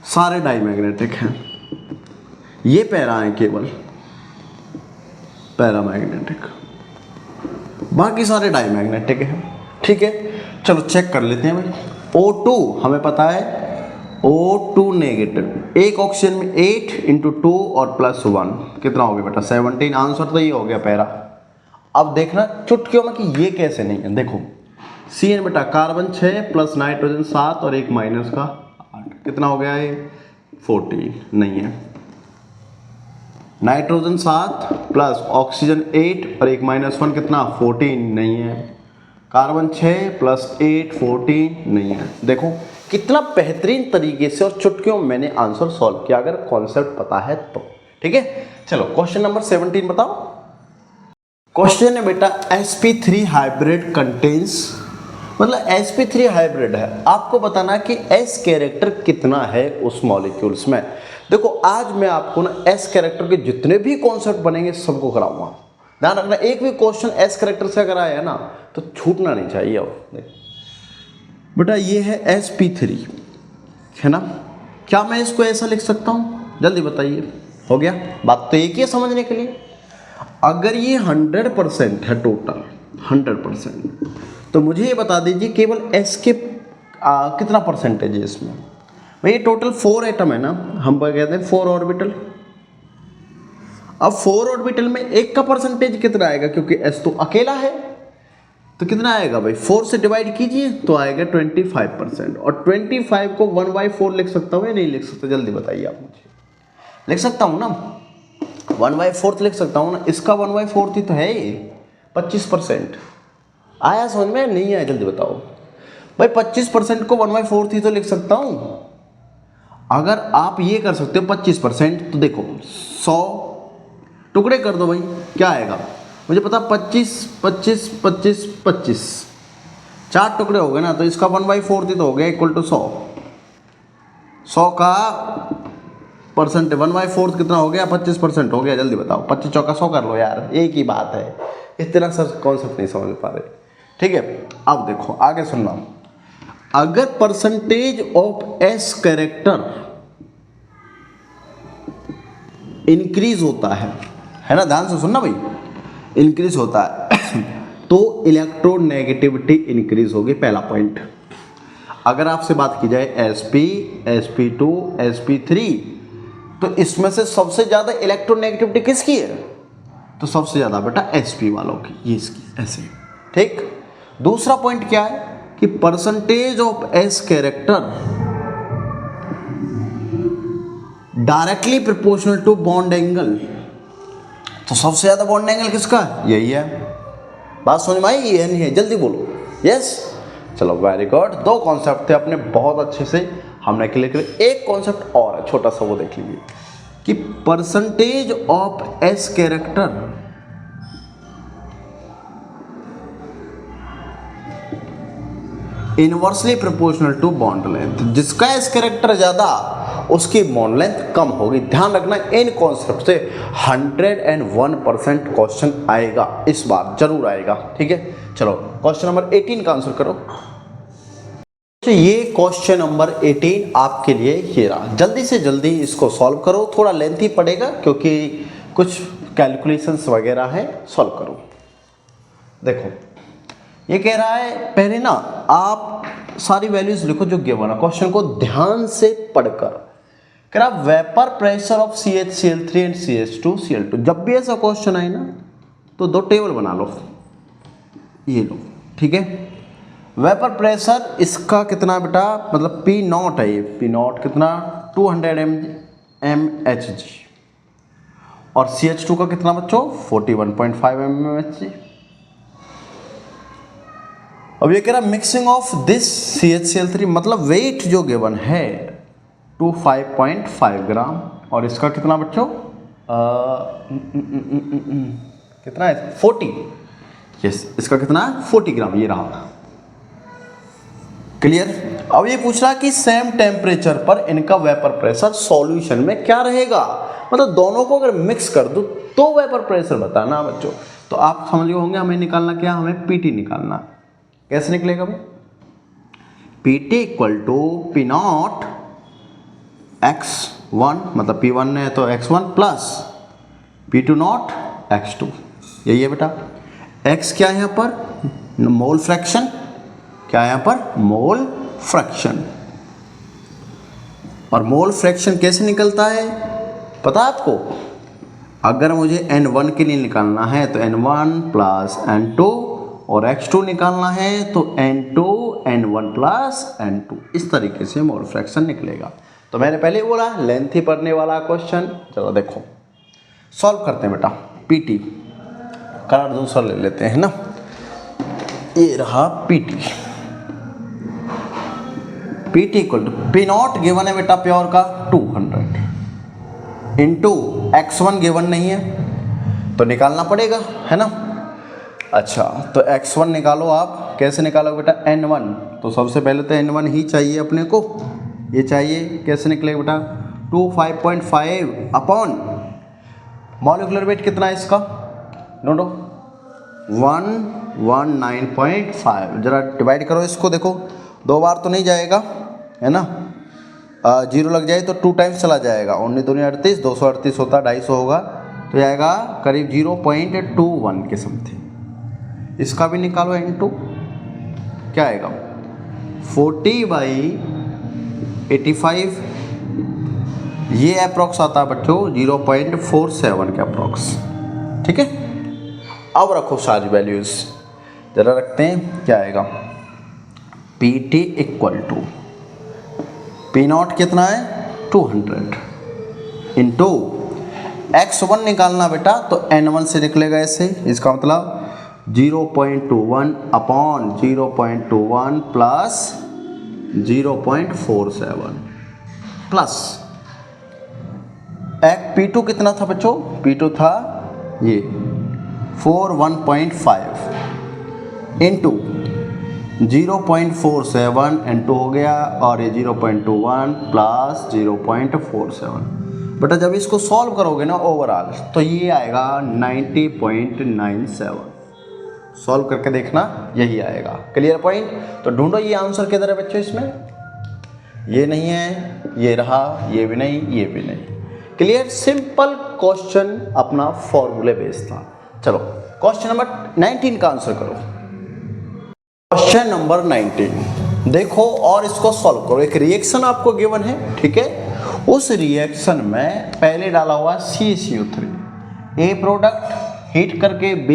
सारे डाइमैग्नेटिक हैं। ये पैरा है केवल पैरामैग्नेटिक, बाकी सारे डाइमैग्नेटिक हैं। ठीक है। चलो चेक कर लेते हैं भाई। O2 हमें पता है, O2 नेगेटिव, एक ऑक्सीजन में 8 × 2 और +1 कितना हो गया बेटा? 17। आंसर तो ये हो गया पैरा। अब देखना चुटकियों में कि ये कैसे नहीं है। देखो CN बेटा कार्बन 6 प्लस नाइट्रोजन 7 और एक माइनस का 8, कितना हो गया ये? 14 नहीं है। नाइट्रोजन 7 प्लस ऑक्सीजन 8 और एक -1 कितना? 14 नहीं है। कार्बन 6 प्लस 8 14 नहीं है। देखो कितना बेहतरीन तरीके से और चुटकियों में मैंने आंसर सॉल्व किया, अगर कॉन्सेप्ट पता है तो। ठीक है। चलो क्वेश्चन नंबर 17 बताओ। क्वेश्चन है बेटा sp3 हाइब्रिड कंटेन्स, मतलब sp3 हाइब्रिड है, आपको बताना कि s कैरेक्टर कितना है उस मॉलिक्यूल्स में। देखो आज मैं आपको ना s कैरेक्टर के जितने भी कॉन्सेप्ट बनेंगे सबको कराऊंगा। ध्यान रखना, एक भी क्वेश्चन s कैरेक्टर से अगर आया ना तो छूटना नहीं चाहिए। अब बेटा ये है sp3 है ना, क्या मैं इसको ऐसा लिख सकता हूँ? जल्दी बताइए। हो गया, बात तो एक ही है समझने के लिए। अगर ये 100% है टोटल 100%, तो मुझे ये बता दीजिए केवल S के कितना परसेंटेज है इसमें? भाई ये टोटल 4 एटम है ना, हम कहते हैं 4 ऑर्बिटल। अब 4 ऑर्बिटल में एक का परसेंटेज कितना आएगा? क्योंकि S तो अकेला है, तो कितना आएगा भाई? 4 से डिवाइड कीजिए तो आएगा 25%। और 25 को 1/4 लिख सकता हूँ या नहीं लिख सकता? जल्दी बताइए आप मुझे। लिख सकता हूँ ना, 1/4 लिख सकता हूँ ना। इसका 1/4 ही तो है ये 25%। आया समझ में? नहीं आया? जल्दी बताओ भाई। 25% को 1/4 ही तो लिख सकता हूँ। अगर आप ये कर सकते हो 25%, तो देखो 100 टुकड़े कर दो भाई, क्या आएगा मुझे पता? 25 25 25 25, 4 टुकड़े हो गए ना, तो इसका 1/4 ही तो हो गया, इक्वल टू 100। 100 का परसेंट 1/4 कितना हो गया? 25% हो गया। जल्दी बताओ, 25 चौका 100 कर लो यार, एक ही बात है। इतना सर कॉन्सेप्ट नहीं समझ पा रहे। ठीक है। अब देखो आगे सुनना, अगर percentage of S character increase होता है ना, ध्यान से सुनना भाई, इंक्रीज होता है तो इलेक्ट्रोनेगेटिविटी इंक्रीज होगी। पहला पॉइंट। अगर आपसे बात की जाए sp sp2 sp3, तो इसमें से सबसे ज्यादा इलेक्ट्रोनेगेटिविटी किसकी है? तो सबसे ज्यादा बेटा sp वालों की, ये इसकी ऐसे। ठीक। दूसरा पॉइंट क्या है कि percentage of S character directly proportional to bond angle, तो सबसे ज्यादा बॉन्ड एंगल किसका? यही है। बात समझ में आई? ये नहीं है? जल्दी बोलो। यस। चलो वेरी गुड। 2 कॉन्सेप्ट थे अपने, बहुत अच्छे से हमने क्लियर किया। एक कॉन्सेप्ट और है छोटा सा, वो देख लीजिए कि percentage of S character inversely proportional to bond length. जिसका एस कैरेक्टर ज़्यादा उसकी बॉन्ड लेंथ कम होगी। ध्यान रखना इन कॉन्सेप्ट से 101% क्वेश्चन आएगा, इस बार जरूर आएगा। ठीक है, चलो क्वेश्चन नंबर 18 का आंसर करो। तो ये क्वेश्चन नंबर 18 आपके लिए ये रहा। जल्दी से जल्दी इसको सॉल्व करो, थोड़ा लेंथी पड़ेगा क्योंकि कुछ कैलकुलेशंस वगैरह है, सॉल्व करो। देखो ये कह रहा है, पहले ना आप सारी वैल्यूज लिखो जो गिवन है, क्वेश्चन को ध्यान से पढ़कर। कह रहा vapour pressure of CH, Cl3 and CH2, Cl2। जब भी ऐसा क्वेश्चन आए ना तो दो टेबल बना लो, ये लो। ठीक है, वेपर प्रेशर इसका कितना बेटा, मतलब P0 है ये, P0 कितना 200 mHg, और CH2 का कितना बच्चों 41.5 mmHg। अब ये कह रहा मिक्सिंग ऑफ दिस CHCl3, मतलब वेट जो गिवन है 5.5 ग्राम, और इसका कितना बच्चों कितना है 40, यस इसका कितना है 40 ग्राम, ये रहा। क्लियर। अब ये पूछ रहा कि सेम टेम्परेचर पर इनका वेपर प्रेशर सॉल्यूशन में क्या रहेगा, मतलब दोनों को अगर मिक्स कर दूं तो वेपर प्रेशर बताना बच्चों। तो आप समझ गए होंगे हमें निकालना क्या, हमें पीटी निकालना। कैसे निकलेगा भाई, PT equal to P0 x1, मतलब P1 है तो x1 plus P2 not x2, यही है बेटा। x क्या है यहाँ पर, मोल फ्रैक्शन, क्या है यहाँ पर मोल फ्रैक्शन। और मोल फ्रैक्शन कैसे निकलता है पता है आपको, अगर मुझे N1 के लिए निकालना है तो N1 प्लस N2, और x2 निकालना है तो N2 N1 प्लस N2, इस तरीके से मोल फ्रैक्शन निकलेगा। तो मैंने पहले ही बोला लेंथी पढ़ने वाला क्वेश्चन। चलो देखो सॉल्व करते हैं बेटा। पीटी कलर दूसरा ले लेते हैं ना, ये रहा PT. PT equal to P0 given है बेटा प्योर का 200 इंटू x1 गिवन नहीं है तो निकालना पड़ेगा, है ना। अच्छा तो x1 निकालो आप, कैसे निकालो बेटा N1, तो सबसे पहले तो N1 ही चाहिए अपने को, ये चाहिए। कैसे निकलेगा बेटा 25.5 अपॉन मॉलिक्यूलर वेट कितना है इसका, नोटो 119.5। जरा डिवाइड करो इसको, देखो दो बार तो नहीं जाएगा है ना, जीरो लग जाए तो 2 टाइम्स चला जाएगा, 19 दूनी 38, 238 होता 250 होगा, तो जाएगा करीब 0.21 के समथिंग। इसका भी निकालो N2, क्या आएगा 40/85, ये अप्रॉक्स आता है बच्चों 0.47 के अप्रॉक्स। ठीक है, अब रखो सारी वैल्यूज, जरा रखते हैं क्या आएगा। PT इक्वल टू P0 कितना है 200 इंटू x1 निकालना बेटा तो N1 से निकलेगा ऐसे, इसका मतलब 0.21 अपॉन 0.21 प्लस 0.47 प्लस P2 कितना था बच्चों, P2 था ये 41.5 इंटू 0.47 N2 हो गया, और ये 0.21 प्लस 0.47। बेटा जब इसको सॉल्व करोगे ना ओवरऑल तो ये आएगा 90.97। सॉल्व करके देखना यही आएगा। Clear point. तो ढूंढो ये आंसर किधर है बच्चों, इसमें ये नहीं है, ये रहा, ये भी नहीं, ये भी नहीं। क्लियर, सिंपल क्वेश्चन अपना फॉर्मूले बेस्ड था। चलो क्वेश्चन नंबर 19 का आंसर करो। क्वेश्चन नंबर 19 देखो और इसको सॉल्व करो। एक रिएक्शन आपको गिवन है, ठीक है, उस रिएक्शन में पहले डाला हुआ CaCO3, ए प्रोडक्ट हीट करके B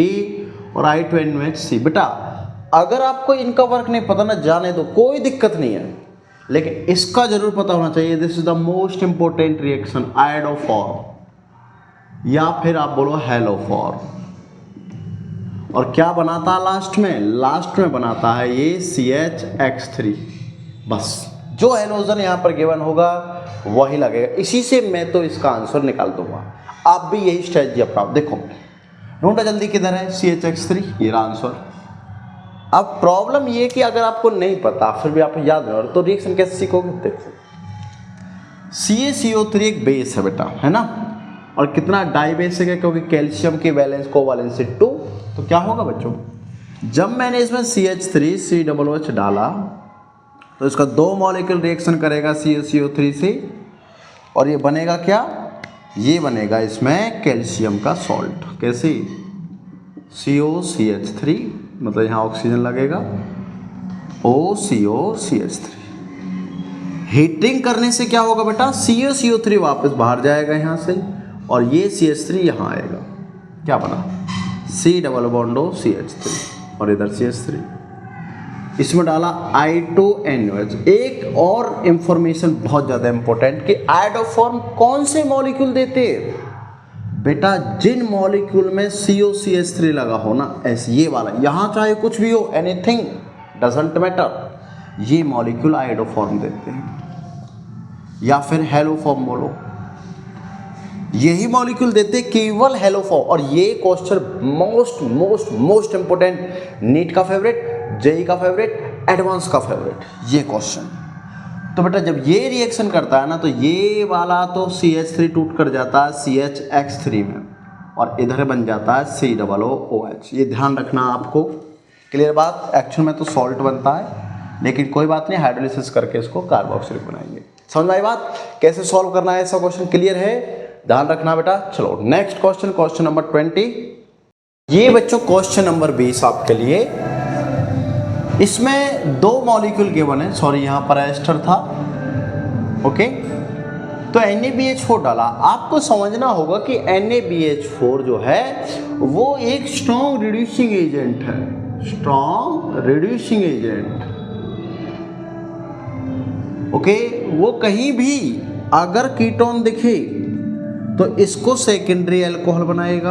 और I2NH3। बेटा अगर आपको इनका वर्क नहीं पता ना, जाने दो, कोई दिक्कत नहीं है, लेकिन इसका जरूर पता होना चाहिए। This is the most important reaction, iodoform या फिर आप बोलो हेलोफॉर्म। और क्या बनाता है लास्ट में, लास्ट में बनाता है ये CHX3। बस जो हेलोजन यहाँ पर गिवन होगा वही लगेगा, इसी से मैं तो इसका आंसर निकाल दूंगा। आप भी यही स्ट्रेटजी अपनाओ। देखो ढूंढा जल्दी किधर है CHX3, ये रहा आंसर। अब प्रॉब्लम ये कि अगर आपको नहीं पता फिर भी आप याद नहीं हो रहा तो रिएक्शन कैसे सीखोगे? देखो CaCO3 एक बेस है बेटा, है ना, और कितना डाई बेसिक है क्योंकि कैल्शियम की वैलेंस कोवैलेंसी 2। तो क्या होगा बच्चों, जब मैंने इसमें CH3COOH डाला तो इसका 2 मॉलिक्यूल रिएक्शन करेगा CaCO3 से और ये बनेगा क्या, ये बनेगा इसमें कैल्शियम का सॉल्ट। कैसे? COCH3 मतलब यहाँ ऑक्सीजन लगेगा, OCOCH3। हीटिंग करने से क्या होगा बेटा, CaCO3 वापस बाहर जाएगा यहाँ से और ये CH3 यहाँ आएगा। क्या बना? C+CH3 और इधर CH3। इसमें डाला I2NOH। एक और इंफॉर्मेशन बहुत ज़्यादा इंपॉर्टेंट कि आयोडोफॉर्म कौन से मॉलिक्यूल देते हैं बेटा, जिन मॉलिक्यूल में COCH3 लगा हो ना, ऐसे ये वाला, यहाँ चाहे कुछ भी हो, एनीथिंग डजंट मैटर, ये मॉलिक्यूल आयोडोफॉर्म देते हैं या फिर हेलोफॉर्म बोलो, यही मॉलिक्यूल देते केवल हेलोफॉर्म। और ये question most most most important, NEET का फेवरेट, जेई का फेवरेट, एडवांस का फेवरेट, ये क्वेश्चन। तो बेटा जब ये रिएक्शन करता है ना तो ये वाला तो CH3 टूट कर जाता है CHX3 में और इधर बन जाता है COOH। ये ध्यान रखना आपको, क्लियर बात। एक्चुअल में तो सॉल्ट बनता है लेकिन कोई बात नहीं, हाइड्रोलिसिस करके इसको कार्बोक्सिलिक बनाएंगे। समझ में आई बात? कैसे सॉल्व करना है ऐसा क्वेश्चन, क्लियर है? ध्यान रखना बेटा। चलो नेक्स्ट क्वेश्चन, क्वेश्चन नंबर 20। ये बच्चों क्वेश्चन नंबर 20 आपके लिए। इसमें 2 मॉलिक्यूल गिवन है, सॉरी यहाँ पर एस्टर था, ओके। तो NaBH4 डाला। आपको समझना होगा कि NaBH4 जो है वो एक स्ट्रॉन्ग रिड्यूसिंग एजेंट है, स्ट्रॉन्ग रिड्यूसिंग एजेंट, ओके। वो कहीं भी अगर कीटोन दिखे तो इसको सेकेंडरी अल्कोहल बनाएगा।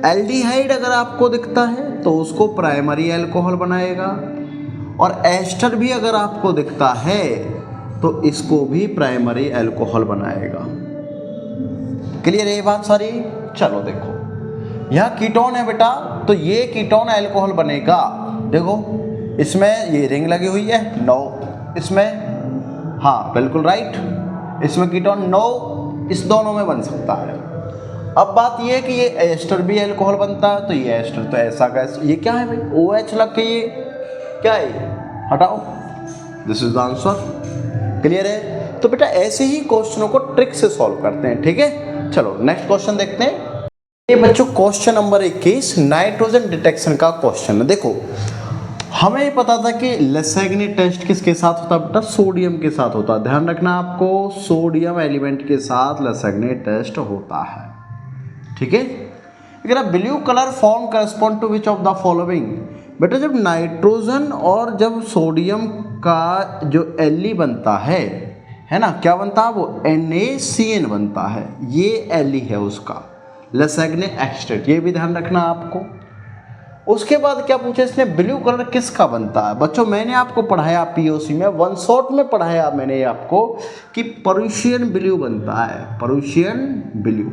एल्डिहाइड अगर आपको दिखता है तो उसको प्राइमरी अल्कोहल बनाएगा और एस्टर भी अगर आपको दिखता है तो इसको भी प्राइमरी अल्कोहल बनाएगा। क्लियर है ये बात सारी? चलो देखो, यह कीटोन है बेटा, तो ये कीटोन अल्कोहल बनेगा। देखो इसमें ये रिंग लगी हुई है, 9 इसमें, हाँ बिल्कुल राइट, इसमें कीटोन 9 इस दोनों में बन सकता है। अब बात ये है कि ये एस्टर भी अल्कोहल बनता है, तो ये एस्टर तो ऐसा का ये क्या है भाई, OH लग के ये क्या है, हटाओ, this is the answer. Clear है? तो बेटा ऐसे ही क्वेश्चनों को ट्रिक से सॉल्व करते हैं, ठीक है। चलो नेक्स्ट क्वेश्चन देखते हैं। ये बच्चों क्वेश्चन नंबर 21 नाइट्रोजन डिटेक्शन का क्वेश्चन है। देखो हमें पता था कि लेसैग्ने टेस्ट किसके साथ होता है बेटा, सोडियम के साथ होता है। ध्यान रखना आपको, सोडियम एलिमेंट के साथ लेसैग्ने टेस्ट होता है, ठीक है। अगर blue colour form correspond to which of the following, बेटा जब नाइट्रोजन और जब सोडियम का जो Li बनता है ना, क्या बनता है वो NaCN बनता है, ये Li है उसका लेसैग्ने एक्सट्रैक्ट, ये भी ध्यान रखना आपको। उसके बाद क्या पूछा इसने, ब्लू कलर किसका बनता है। बच्चों मैंने आपको पढ़ाया POC में, वन शॉट में पढ़ाया मैंने आपको कि परूशियन ब्लू बनता है, परूशियन ब्लू।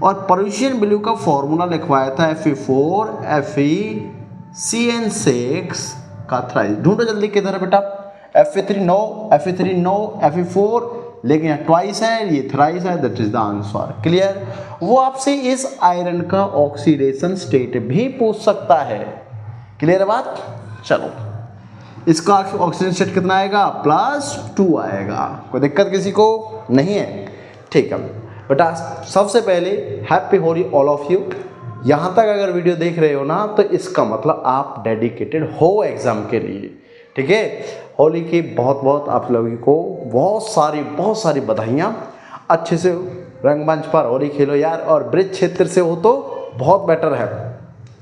और परूशियन ब्लू का फॉर्मूला लिखवाया था Fe4 FeCN6 का थ्राइस। ढूंढो जल्दी किधर है बेटा, Fe3 no, Fe3 no, Fe4 लेकिन यहाँ ट्वाइस है, ये थ्राइस है, that is the answer. Clear? वो आपसे इस आयरन का ऑक्सीडेशन स्टेट भी पूछ सकता है। क्लियर बात? चलो इसका ऑक्सीजन स्टेट कितना आएगा, +2 आएगा। कोई दिक्कत किसी को नहीं है? ठीक है बेटा, सबसे पहले happy Holi all of you. यहाँ तक अगर वीडियो देख रहे हो ना तो इसका मतलब आप डेडिकेटेड हो एग्जाम के लिए, ठीक है। होली की बहुत बहुत आप लोगों को बहुत सारी बधाइयाँ। अच्छे से रंगमंच पर होली खेलो यार, और ब्रिज क्षेत्र से हो तो बहुत बेटर है।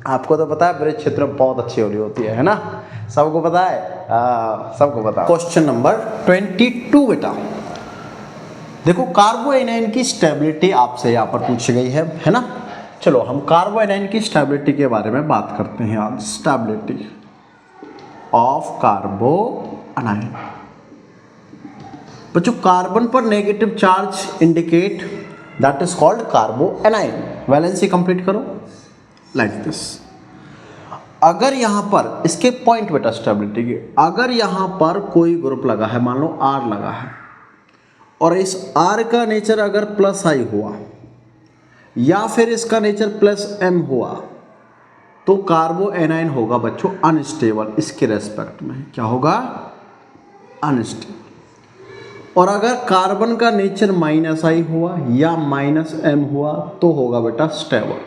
आपको तो पता है ब्रिज क्षेत्र में बहुत अच्छी होली होती है ना, सबको पता है, सबको पता है। क्वेश्चन नंबर 22 बेटा, देखो कार्बोएनाइन की स्टेबिलिटी आपसे यहाँ पर पूछी गई है ना। चलो हम कार्बोएनाइन की स्टेबिलिटी के बारे में बात करते हैं आज। Stability of carbanion. बच्चों कार्बन पर negative charge indicate, that is called carbanion. Valency complete करो लाइक दिस। अगर यहाँ पर इसके पॉइंट बेटा स्टेबिलिटी के, अगर यहाँ पर कोई ग्रुप लगा है, मान लो R लगा है, और इस R का नेचर अगर +I हुआ या फिर इसका नेचर +M हुआ, तो कार्बो एनाइन होगा बच्चों अनस्टेबल। इसके रेस्पेक्ट में क्या होगा? अनस्टेबल। और अगर कार्बन का नेचर -I हुआ या -M हुआ तो होगा बेटा स्टेबल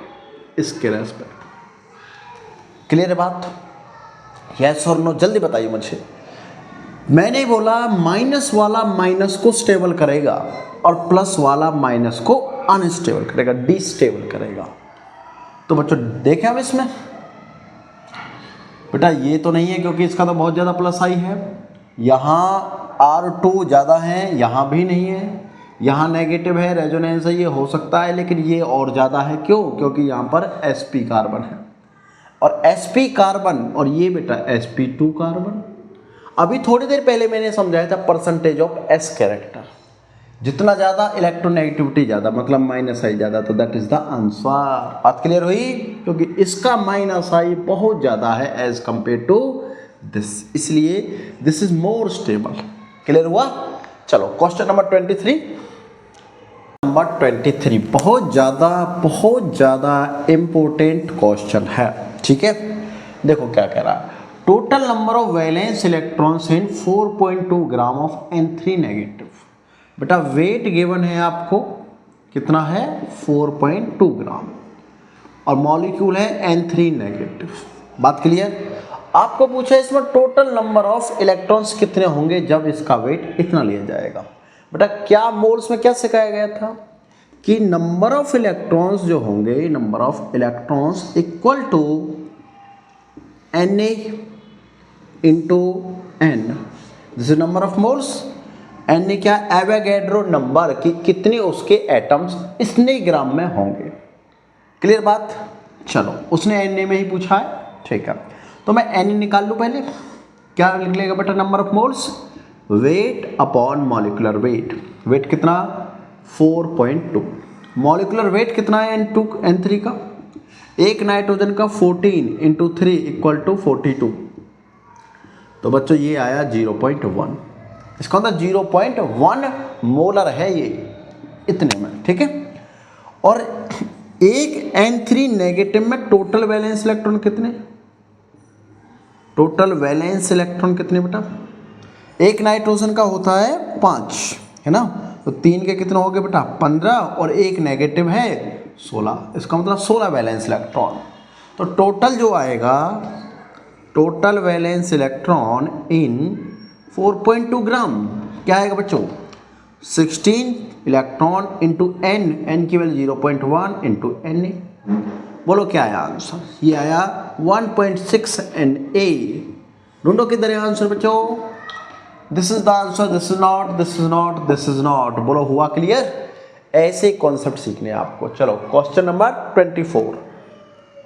इसके रेस्पेक्ट। क्लियर है बात? यस और नो जल्दी बताइए मुझे। मैंने बोला माइनस वाला माइनस को स्टेबल करेगा और प्लस वाला माइनस को अनस्टेबल करेगा, डिस्टेबल करेगा। तो बच्चों देखें अब इसमें बेटा ये तो नहीं है क्योंकि इसका तो बहुत ज़्यादा +I है, यहाँ R2 ज़्यादा है, यहाँ भी नहीं है, यहाँ नेगेटिव है, रेजोनेंस है, ये हो सकता है, लेकिन ये और ज़्यादा है। क्यों? क्योंकि यहाँ पर sp कार्बन है और sp कार्बन और ये बेटा sp2 कार्बन। अभी थोड़ी देर पहले मैंने समझाया था परसेंटेज ऑफ s कैरेक्टर, जितना ज़्यादा इलेक्ट्रोनेगेटिविटी ज़्यादा मतलब -I ज़्यादा, तो दैट इज़ द आंसर। बात क्लियर हुई? क्योंकि इसका -I बहुत ज़्यादा है एज कंपेयर टू दिस, इसलिए this is more stable. Clear हुआ? चलो क्वेश्चन नंबर 23। नंबर 23 बहुत ज़्यादा इम्पोर्टेंट क्वेश्चन है। ठीक है, देखो क्या कह रहा है। Total number of valence electrons in 4.2 gram of N3 negative. बेटा वेट गिवन है आपको, कितना है? 4.2 ग्राम और मॉलिक्यूल है N3 नेगेटिव। बात क्लियर? आपको पूछा इसमें टोटल नंबर ऑफ इलेक्ट्रॉन्स कितने होंगे जब इसका वेट इतना लिया जाएगा। बेटा क्या मोल्स में क्या सिखाया गया था कि नंबर ऑफ इलेक्ट्रॉन्स जो होंगे, number of electrons equal to Na into N, this is number of moles. Na क्या? एवोगैड्रो नंबर कि कितने उसके एटम्स इतने ग्राम में होंगे। क्लियर बात? चलो उसने Na में ही पूछा है, ठीक है, तो मैं Na निकाल लूँ पहले। क्या निकलेगा बेटा? Number of moles weight upon molecular weight. Weight कितना? 4.2। मॉलिकुलर वेट कितना है N3 का? एक नाइट्रोजन का 14 इंटू 3 इक्वल टू 42। तो बच्चों ये आया 0.1। इसका मतलब 0.1 मोलर है ये इतने में। ठीक है, और एक N3 नेगेटिव में टोटल वैलेंस इलेक्ट्रॉन कितने? टोटल वैलेंस इलेक्ट्रॉन कितने बेटा? एक नाइट्रोजन का होता है 5, है ना, तो 3 के कितने हो गए बेटा? 15, और एक नेगेटिव है 16, इसका मतलब 16 वैलेंस इलेक्ट्रॉन। तो टोटल जो आएगा, टोटल वैलेंस इलेक्ट्रॉन इन 4.2 ग्राम क्या आएगा बच्चों? 16 इलेक्ट्रॉन इंटू n की वैल्यू 0.1 इंटू Na। बोलो क्या आया आंसर? ये आया 1.6 Na। ढूंढो किधर है आंसर बच्चों? This is the answer, this is not, this is not, this is not. बोलो हुआ क्लियर? ऐसे कॉन्सेप्ट सीखने आपको। चलो question number 24।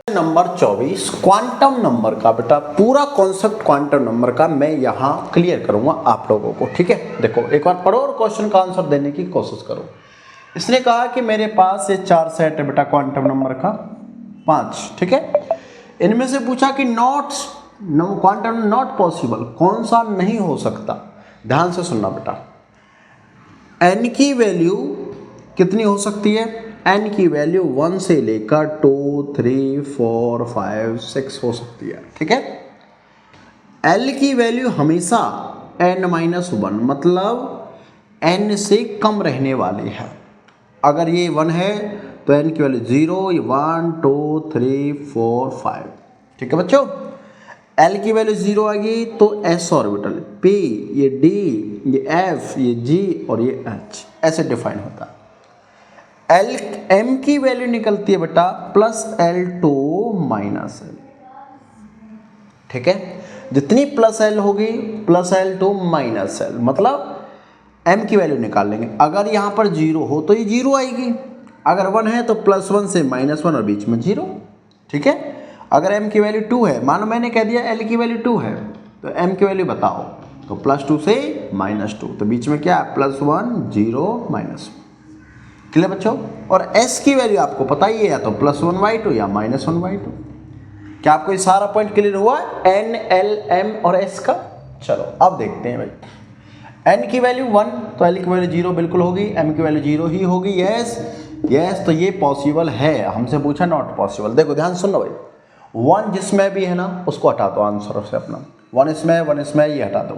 Number 24 quantum number का बेटा, पूरा कॉन्सेप्ट क्वांटम नंबर का मैं यहाँ क्लियर करूँगा आप लोगों को। ठीक है, देखो एक बार पढ़ो और क्वेश्चन का आंसर देने की कोशिश करो। इसने कहा कि मेरे पास ये 4 सेट है बेटा क्वांटम नंबर का, 5। ठीक है, इनमें से पूछा कि क्वांटम नॉट पॉसिबल, कौन सा नहीं हो सकता? ध्यान से सुनना बेटा। n की वैल्यू कितनी हो सकती है? n की वैल्यू 1 से लेकर 2, 3, 4, 5, 6 हो सकती है। ठीक है, l की वैल्यू हमेशा n-1 मतलब n से कम रहने वाली है। अगर ये 1 है तो n की वैल्यू 0, ये 1, 2, 3, 4, 5। ठीक है बच्चों, l की वैल्यू 0 आएगी तो s ऑर्बिटल, p, ये d, ये f, ये g और ये h ऐसे डिफाइन होता है। m की वैल्यू निकलती है बेटा +L2 -L। ठीक है, जितनी +L होगी +L2 -L, मतलब m की वैल्यू निकाल लेंगे। अगर यहाँ पर 0 हो तो ये 0 आएगी, अगर 1 है तो +1 से -1 और बीच में 0। ठीक है, अगर m की वैल्यू 2 है, मानो मैंने कह दिया l की वैल्यू 2 है, तो m की वैल्यू बताओ, तो +2 से -2, तो बीच में क्या है? +1, 0, -1। क्लियर बच्चों? और s की वैल्यू आपको पता ही है, या तो +1/2 या -1/2। क्या आपको ये सारा पॉइंट क्लियर हुआ N, L, M और S का? चलो अब देखते हैं भाई। N की वैल्यू 1 तो L की वैल्यू 0 बिल्कुल होगी, M की वैल्यू 0 ही होगी। यस यस, तो ये पॉसिबल है। हमसे पूछा नॉट पॉसिबल। देखो ध्यान सुनो भाई, 1 जिसमें भी है ना उसको हटा दो आंसर से अपना। 1 इसमें ये हटा दो।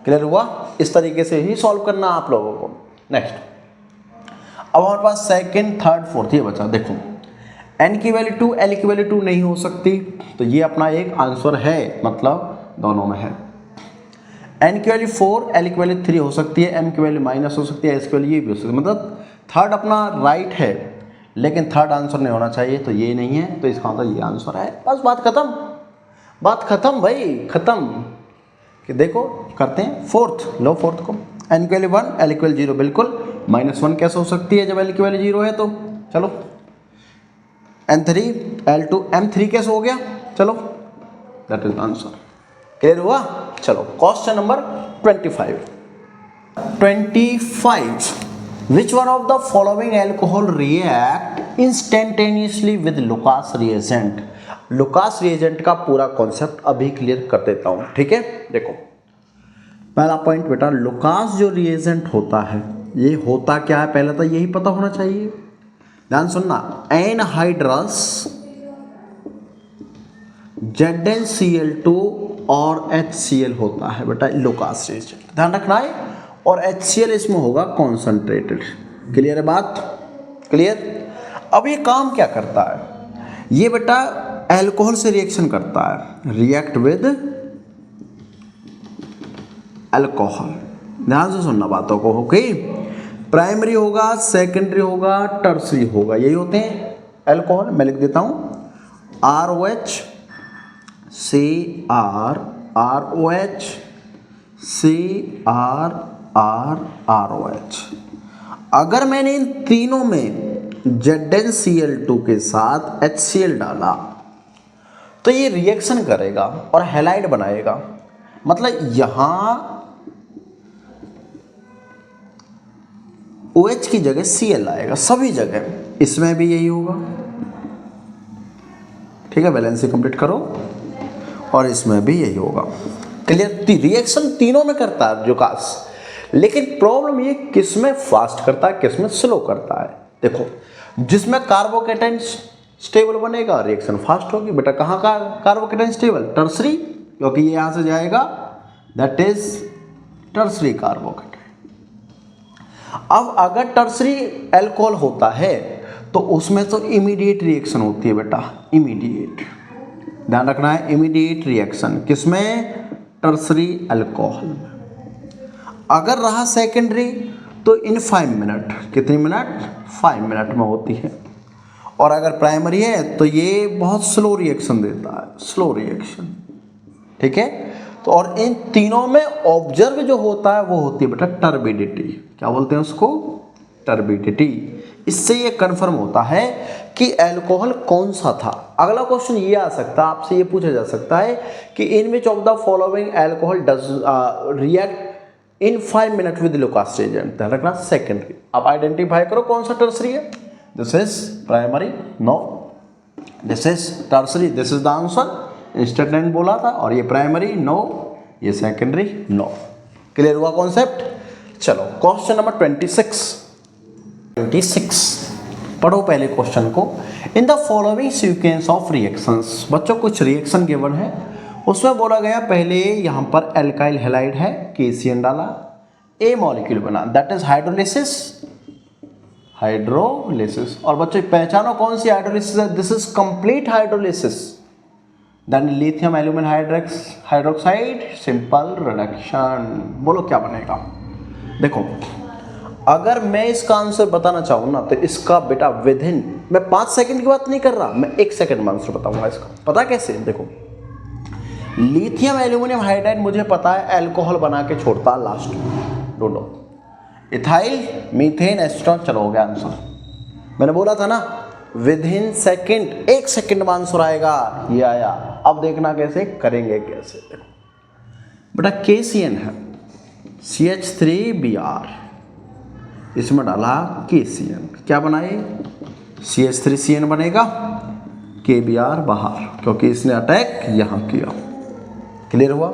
क्लियर हुआ? इस तरीके से ही सॉल्व करना आप लोगों को। नेक्स्ट, अब हमारे पास सेकंड, थर्ड, फोर्थ ये बचा। देखो n की वैल्यू 2, l की वैल्यू 2 नहीं हो सकती, तो ये अपना एक आंसर है, मतलब दोनों में है। n की वैल्यू 4, l की वैल्यू 3 हो सकती है, m की वैल्यू माइनस हो सकती है, s की वैल्यू ये भी हो सकती है। मतलब थर्ड अपना राइट है, लेकिन थर्ड आंसर नहीं होना चाहिए, तो ये नहीं है, तो इसका मतलब ये आंसर है। बस बात खत्म, बात खत्म भाई, खत्म। कि देखो करते हैं फोर्थ, लो फोर्थ को। n की वैल्यू 1, l की वैल्यू 0 बिल्कुल, -1 कैसे हो सकती है जब l की वैल्यू 0 है? तो चलो n3, l2, m3 कैसे हो गया? चलो दैट इज आंसर। क्लियर हुआ? चलो question number 25। Which one of the following alcohol react instantaneously with Lucas reagent? Lucas reagent का पूरा कॉन्सेप्ट अभी क्लियर कर देता हूं, ठीक है। देखो पहला पॉइंट बेटा, लुकास जो रिएजेंट होता है ये होता क्या है, पहले तो यही पता होना चाहिए। ध्यान सुनना, एनहाइड्रस ZnCl2 और HCl होता है बेटा लुकास रिएजेंट, ध्यान रखना है। और HCl इसमें होगा कॉन्सेंट्रेटेड। क्लियर है बात? क्लियर। अब ये काम क्या करता है? ये बेटा अल्कोहल से रिएक्शन करता है, रिएक्ट विद अल्कोहल। ध्यान से सुनना बातों को, ओके। प्राइमरी होगा, सेकेंडरी होगा, टर्सरी होगा, यही होते हैं अल्कोहल। मैं लिख देता हूं ROH CR ROH CR अगर मैंने इन तीनों में ZnCl2 के साथ HCl डाला तो ये रिएक्शन करेगा और हैलाइड बनाएगा। मतलब यहां OH की जगह Cl आएगा सभी जगह, इसमें भी यही होगा, ठीक है। बैलेंस कंप्लीट करो, और इसमें भी यही होगा। क्लियर? रिएक्शन तीनों में करता है लुकास, लेकिन प्रॉब्लम ये किस में फास्ट करता है, किस में स्लो करता है। देखो जिसमें कार्बोकेटाइन स्टेबल बनेगा रिएक्शन फास्ट होगी। बेटा कहाँ का कार्बोकेटाइन स्टेबल? टर्सरी, क्योंकि ये यहां से जाएगा, दैट इज टर्सरी कार्बोकेटाइन। अब अगर टर्सरी अल्कोहल होता है तो उसमें तो इमीडिएट रिएक्शन होती है बेटा, इमीडिएट, ध्यान रखना है, इमीडिएट रिएक्शन किसमें? टर्सरी अल्कोहल में। अगर रहा सेकेंडरी तो इन 5 मिनट, कितनी मिनट? 5 मिनट में होती है। और अगर प्राइमरी है तो ये बहुत स्लो रिएक्शन देता है, स्लो रिएक्शन, ठीक है। तो और इन तीनों में ऑब्जर्व जो होता है वो होती है बेटा टर्बिडिटी। क्या बोलते हैं उसको? टर्बिडिटी। इससे ये कंफर्म होता है कि अल्कोहल कौन सा था। अगला क्वेश्चन ये आ सकता है, आपसे ये पूछा जा सकता है कि in which of the following alcohol does react in 5 minute with Lucas reagent. ध्यान रखना सेकेंडरी। आप आइडेंटिफाई करो कौन सा टर्सरी है। This is primary, no, this is tertiary, this is the answer. Instant बोला था, और ये प्राइमरी, नो, ये सेकेंडरी, नो। क्लियर हुआ कॉन्सेप्ट? चलो क्वेश्चन नंबर 26 पढ़ो पहले क्वेश्चन को। In the following sequence of reactions, बच्चों कुछ रिएक्शन गिवन है, उसमें बोला गया पहले यहाँ पर एल्काइल हैलाइड है, KCN डाला, ए मॉलिक्यूल बना, दैट इज हाइड्रोलिसिस, हाइड्रोलिसिस। और बच्चों पहचानो कौन सी हाइड्रोलिसिस है? This is complete hydrolysis. Then lithium aluminium hydroxide, simple reduction. बोलो क्या बनेगा? देखो अगर मैं इसका आंसर बताना चाहूँ ना तो इसका बेटा विदिन, मैं 5 सेकंड की बात नहीं कर रहा, मैं 1 सेकंड में आंसर बताऊंगा इसका। पता कैसे? देखो लिथियम एल्यूमिनियम हाइड्राइड मुझे पता है अल्कोहल बना के छोड़ता लास्ट में, ढूंढो। Ethyl, methane, Aston. चलो हो गया आंसर। मैंने बोला था ना विदिन सेकंड, 1 सेकंड में आंसर आएगा। ये आया। अब देखना कैसे करेंगे, कैसे। देखो बेटा KCN है, CH3Br, इसमें डाला KCN, क्या बनाए? CH3CN बनेगा, KBr बाहर, क्योंकि इसने अटैक यहाँ किया। क्लियर हुआ?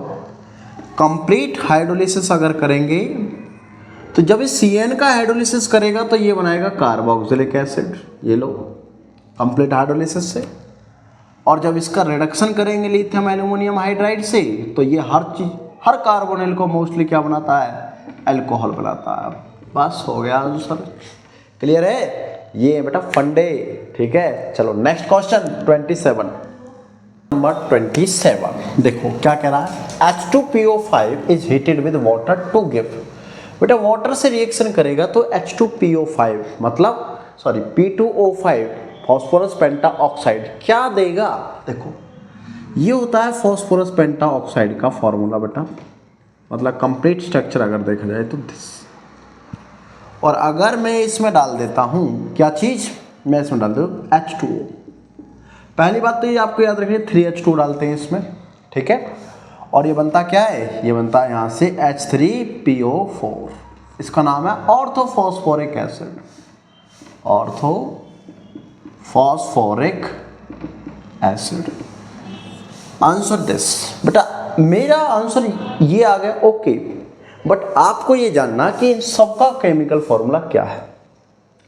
कंप्लीट हाइड्रोलिसिस अगर करेंगे तो जब इस CN का हाइड्रोलिसिस करेगा तो ये बनाएगा कार्बोक्सिलिक एसिड, ये लो कंप्लीट हाइड्रोलिसिस से। और जब इसका रिडक्शन करेंगे लिथियम एल्यूमिनियम हाइड्राइड से तो ये हर कार्बोनिल को मोस्टली क्या बनाता है? अल्कोहल बनाता है। बस हो गया आंसर। क्लियर है? ये बेटा फंडे। ठीक है, चलो नेक्स्ट क्वेश्चन 27। नंबर 27 देखो क्या कह रहा है, H2PO5 is heated with water to give. बेटा वाटर से रिएक्शन करेगा तो H2PO5 मतलब P2O5 फॉस्फोरस पेंटा ऑक्साइड क्या देगा? देखो ये होता है फॉस्फोरस पेंटा ऑक्साइड का फॉर्मूला बेटा, मतलब कंप्लीट स्ट्रक्चर अगर देखा जाए तो दिस। और अगर मैं इसमें डाल देता हूँ क्या चीज़, मैं इसमें डाल दूँ H2O। पहली बात तो ये आपको याद रखिए 3H2 डालते हैं इसमें, ठीक है। और ये बनता क्या है? ये बनता है यहाँ से H3PO4। इसका नाम है orthophosphoric acid, orthophosphoric acid. Answer this. बेटा मेरा आंसर ये आ गया, ओके। बट आपको ये जानना कि इन सबका केमिकल फॉर्मूला क्या है।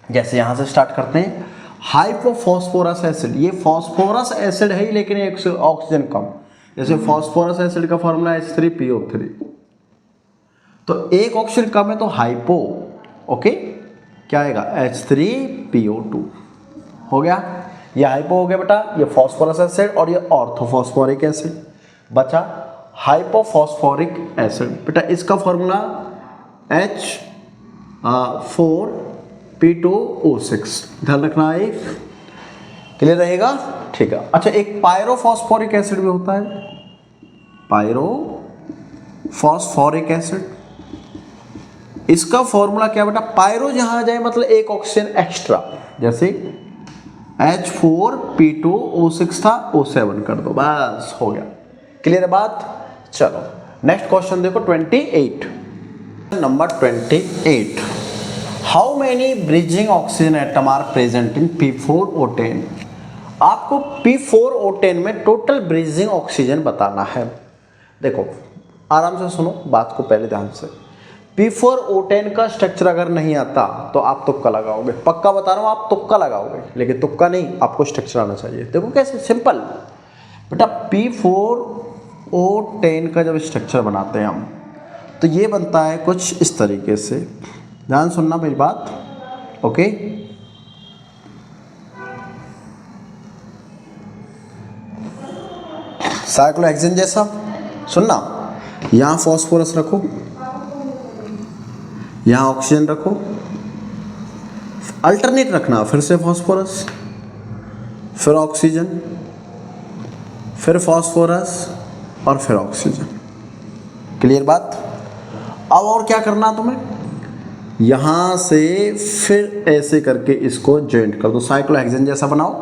जैसे यहाँ से स्टार्ट करते हैं, हाइपोफॉस्फोरस एसिड, ये फॉस्फोरस एसिड है ही लेकिन एक ऑक्सीजन कम। जैसे फॉस्फोरस एसिड का फॉर्मूला H3PO3, तो एक ऑक्सीजन कम है तो हाइपो, ओके क्या आएगा? H3PO2 हो गया। ये हाइपो हो गया बेटा, ये फॉस्फोरस एसिड और ये ऑर्थोफॉस्फोरिक एसिड। बचा हाइपोफॉस्फोरिक एसिड। बेटा इसका फॉर्मूला H4P2O6, ध्यान रखना है। क्लियर रहेगा? ठीक है। अच्छा एक पायरोफॉस्फोरिक एसिड भी होता है, पायरोफॉस्फोरिक एसिड। इसका फॉर्मूला क्या बेटा? पायरो जहां आ जाए मतलब एक ऑक्सीजन एक्स्ट्रा, जैसे H4P2O6 था, O7 कर दो, बस हो गया। क्लियर बात? चलो नेक्स्ट क्वेश्चन देखो 28। Number 28, how many bridging oxygen atom are present in P4O10? आपको P4O10 में टोटल ब्रिजिंग ऑक्सीजन बताना है। देखो आराम से सुनो बात को पहले ध्यान से। P4O10 का स्ट्रक्चर अगर नहीं आता तो आप तुक्का लगाओगे, पक्का बता रहा हूँ आप तुक्का लगाओगे, लेकिन तुक्का नहीं, आपको स्ट्रक्चर आना चाहिए। देखो कैसे, सिंपल बेटा। P4O10 का जब स्ट्रक्चर बनाते हैं हम तो ये बनता है कुछ इस तरीके से, ध्यान सुनना मेरी बात, ओके। साइक्लोहेक्सेन जैसा, सुनना, यहाँ फॉस्फोरस रखो, यहाँ ऑक्सीजन रखो, अल्टरनेट रखना, फिर से फॉस्फोरस, फिर ऑक्सीजन, फिर फॉस्फोरस और फिर ऑक्सीजन। क्लियर बात? अब और क्या करना तुम्हें, यहाँ से फिर ऐसे करके इसको जॉइंट कर दो, साइक्लोहेक्सेन जैसा बनाओ,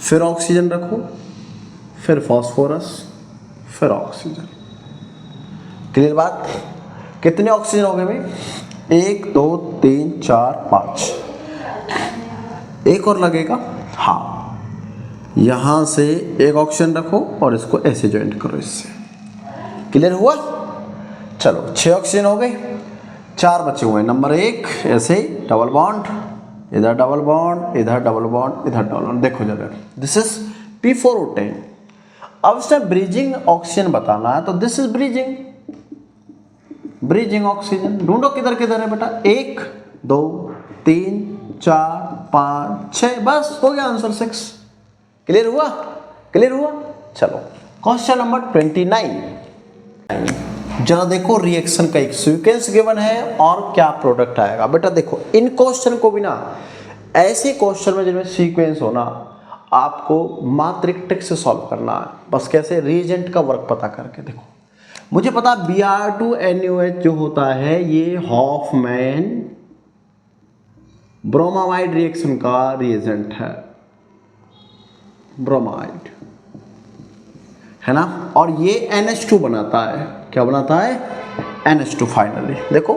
फिर ऑक्सीजन रखो, फिर फॉस्फोरस, फिर ऑक्सीजन। क्लियर बात? कितने ऑक्सीजन हो गए भाई? 1 2 3 4 5, एक और लगेगा, हाँ। यहाँ से एक ऑक्सीजन रखो और इसको ऐसे जॉइंट करो इससे। क्लियर हुआ? चलो 6 ऑक्सीजन हो गए, 4 बचे हुए हैं। नंबर 1 ऐसे डबल बॉन्ड, इधर डबल बॉन्ड, इधर डबल बॉन्ड, इधर डबल बॉन्ड। देखो जरा, दिस इज P4O10। अब इसमें ब्रीजिंग ऑक्सीजन बताना है तो दिस इज ब्रीजिंग ऑक्सीजन। ढूंढो किधर किधर है बेटा, 1 2 3 4 5 6, बस हो गया आंसर 6। क्लियर हुआ? क्लियर हुआ? चलो क्वेश्चन नंबर 29। जरा देखो रिएक्शन का एक सीक्वेंस गिवन है और क्या प्रोडक्ट आएगा। बेटा देखो इन क्वेश्चन को भी ना, ऐसे क्वेश्चन में जिनमें सीक्वेंस हो ना, आपको मात्रिक ट्रिक से सॉल्व करना है। बस कैसे? रिएजेंट का वर्क पता करके। देखो मुझे पता Br2NaOH जो होता है ये हॉफमैन ब्रोमामाइड रिएक्शन का रिएजेंट है, ब्रोमाइड है ना। और ये NH2 बनाता है, क्या बनाता है? NH2 finally. देखो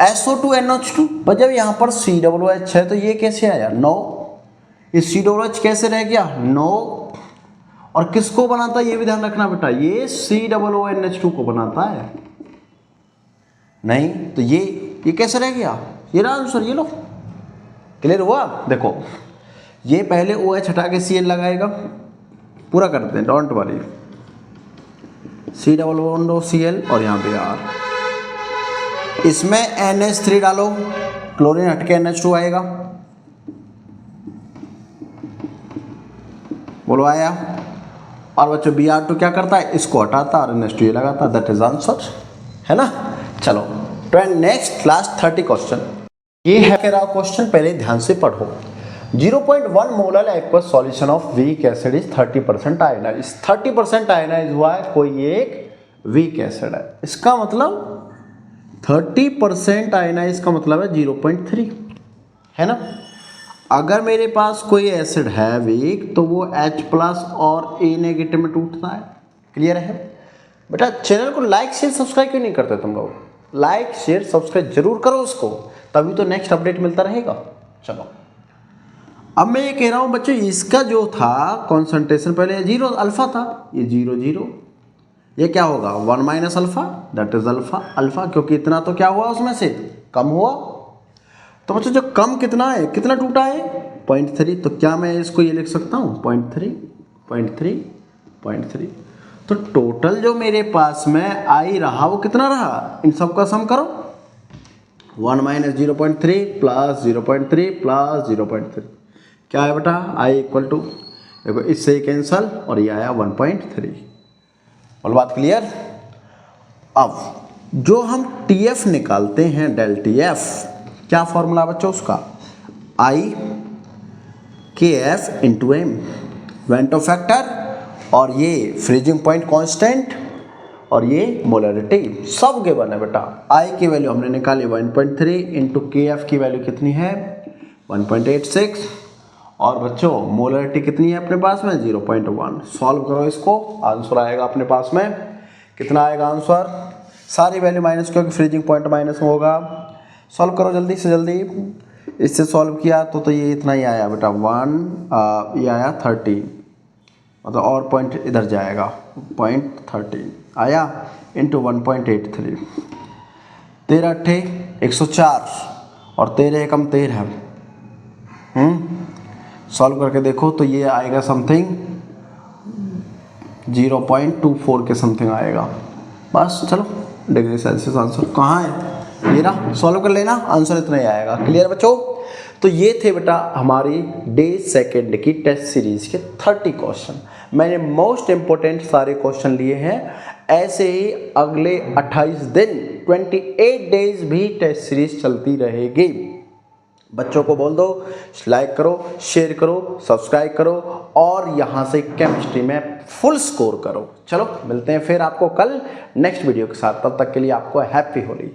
SO2NH2, पर जब यहाँ पर COOH है तो ये कैसे आया? नो, ये COOH कैसे रह गया, नो। और किसको बनाता है ये भी ध्यान रखना बेटा, ये COONH2 को बनाता है, नहीं तो ये कैसे रह गया, ये रहा आंसर, ये लो। क्लियर हुआ? देखो ये पहले OH हटा के Cl लगाएगा, पूरा करते हैं, डोंट वरी। C+Cl और यहाँ पे R, इसमें NH3 डालो, क्लोरीन हटके NH2 आएगा, बोलो आया। और बच्चों Br2 क्या करता है, इसको हटाता और NH2 ये लगाता, दैट इज आंसर, है ना। चलो नेक्स्ट लास्ट 30 क्वेश्चन, ये है मेरा क्वेश्चन, पहले ध्यान से पढ़ो। 0.1 molar aqueous solution of weak acid is 30% ionise. 30% ionise हुआ है, कोई एक वीक एसिड है, इसका मतलब 30% आयनाइज का मतलब है 0.3, है ना। अगर मेरे पास कोई एसिड है वीक तो वो H+ और A नेगेटिव में टूटता है। क्लियर है बेटा? चैनल को लाइक शेयर सब्सक्राइब क्यों नहीं करते तुम लोग? लाइक शेयर सब्सक्राइब जरूर करो उसको, तभी तो नेक्स्ट अपडेट मिलता रहेगा। चलो अब मैं ये कह रहा हूँ बच्चों, इसका जो था कॉन्सेंट्रेशन पहले 0 अल्फा था, ये 0 0, ये क्या होगा 1 minus alpha, that is alpha alpha, क्योंकि इतना तो क्या हुआ उसमें से कम हुआ। तो बच्चों जो कम कितना है, कितना टूटा है 0.3, तो क्या मैं इसको ये लिख सकता हूँ 0.3 तो टोटल जो मेरे पास में आई रहा वो कितना रहा, इन सब का सम करो, 1 माइनस 0.3 प्लस 0.3 प्लस 0.3, क्या है बेटा आई इक्वल टू, देखो इससे ही कैंसल और ये आया 1.3। और बात क्लियर? अब जो हम TF निकालते हैं डेल TF, क्या फॉर्मूला बच्चों उसका, IKF into M, Vento factor, और ये फ्रीजिंग पॉइंट कांस्टेंट, और ये मोलरिटी, सब गिवन है बेटा। I की वैल्यू हमने निकाली 1.3 इंटू KF की वैल्यू कितनी है 1.86, और बच्चों मोलरिटी कितनी है अपने पास में 0.1। सॉल्व करो इसको, आंसर आएगा अपने पास में, कितना आएगा आंसर, सारी वैल्यू माइनस, क्योंकि फ्रीजिंग पॉइंट माइनस में होगा। सॉल्व करो जल्दी से जल्दी, इससे सॉल्व किया तो ये इतना ही आया बेटा 1, ये आया 30, मतलब और पॉइंट इधर जाएगा 0.13 आया इंटू 1.83, 13 अट्ठे 104 और 13 एकम 13, सॉल्व करके देखो तो ये आएगा समथिंग 0.24 के समथिंग आएगा। बस चलो डिग्री सेल्सियस आंसर कहाँ है, ये ना, सॉल्व कर लेना, आंसर इतना ही आएगा। क्लियर बच्चों? तो ये थे बेटा हमारी डे सेकेंड की टेस्ट सीरीज के 30 क्वेश्चन। मैंने मोस्ट इंपोर्टेंट सारे क्वेश्चन लिए हैं। ऐसे ही अगले 28 दिन 28 डेज भी टेस्ट सीरीज चलती रहेगी। बच्चों को बोल दो लाइक करो, शेयर करो, सब्सक्राइब करो और यहाँ से केमिस्ट्री में फुल स्कोर करो। चलो मिलते हैं फिर आपको कल नेक्स्ट वीडियो के साथ, तब तक के लिए आपको हैप्पी होली।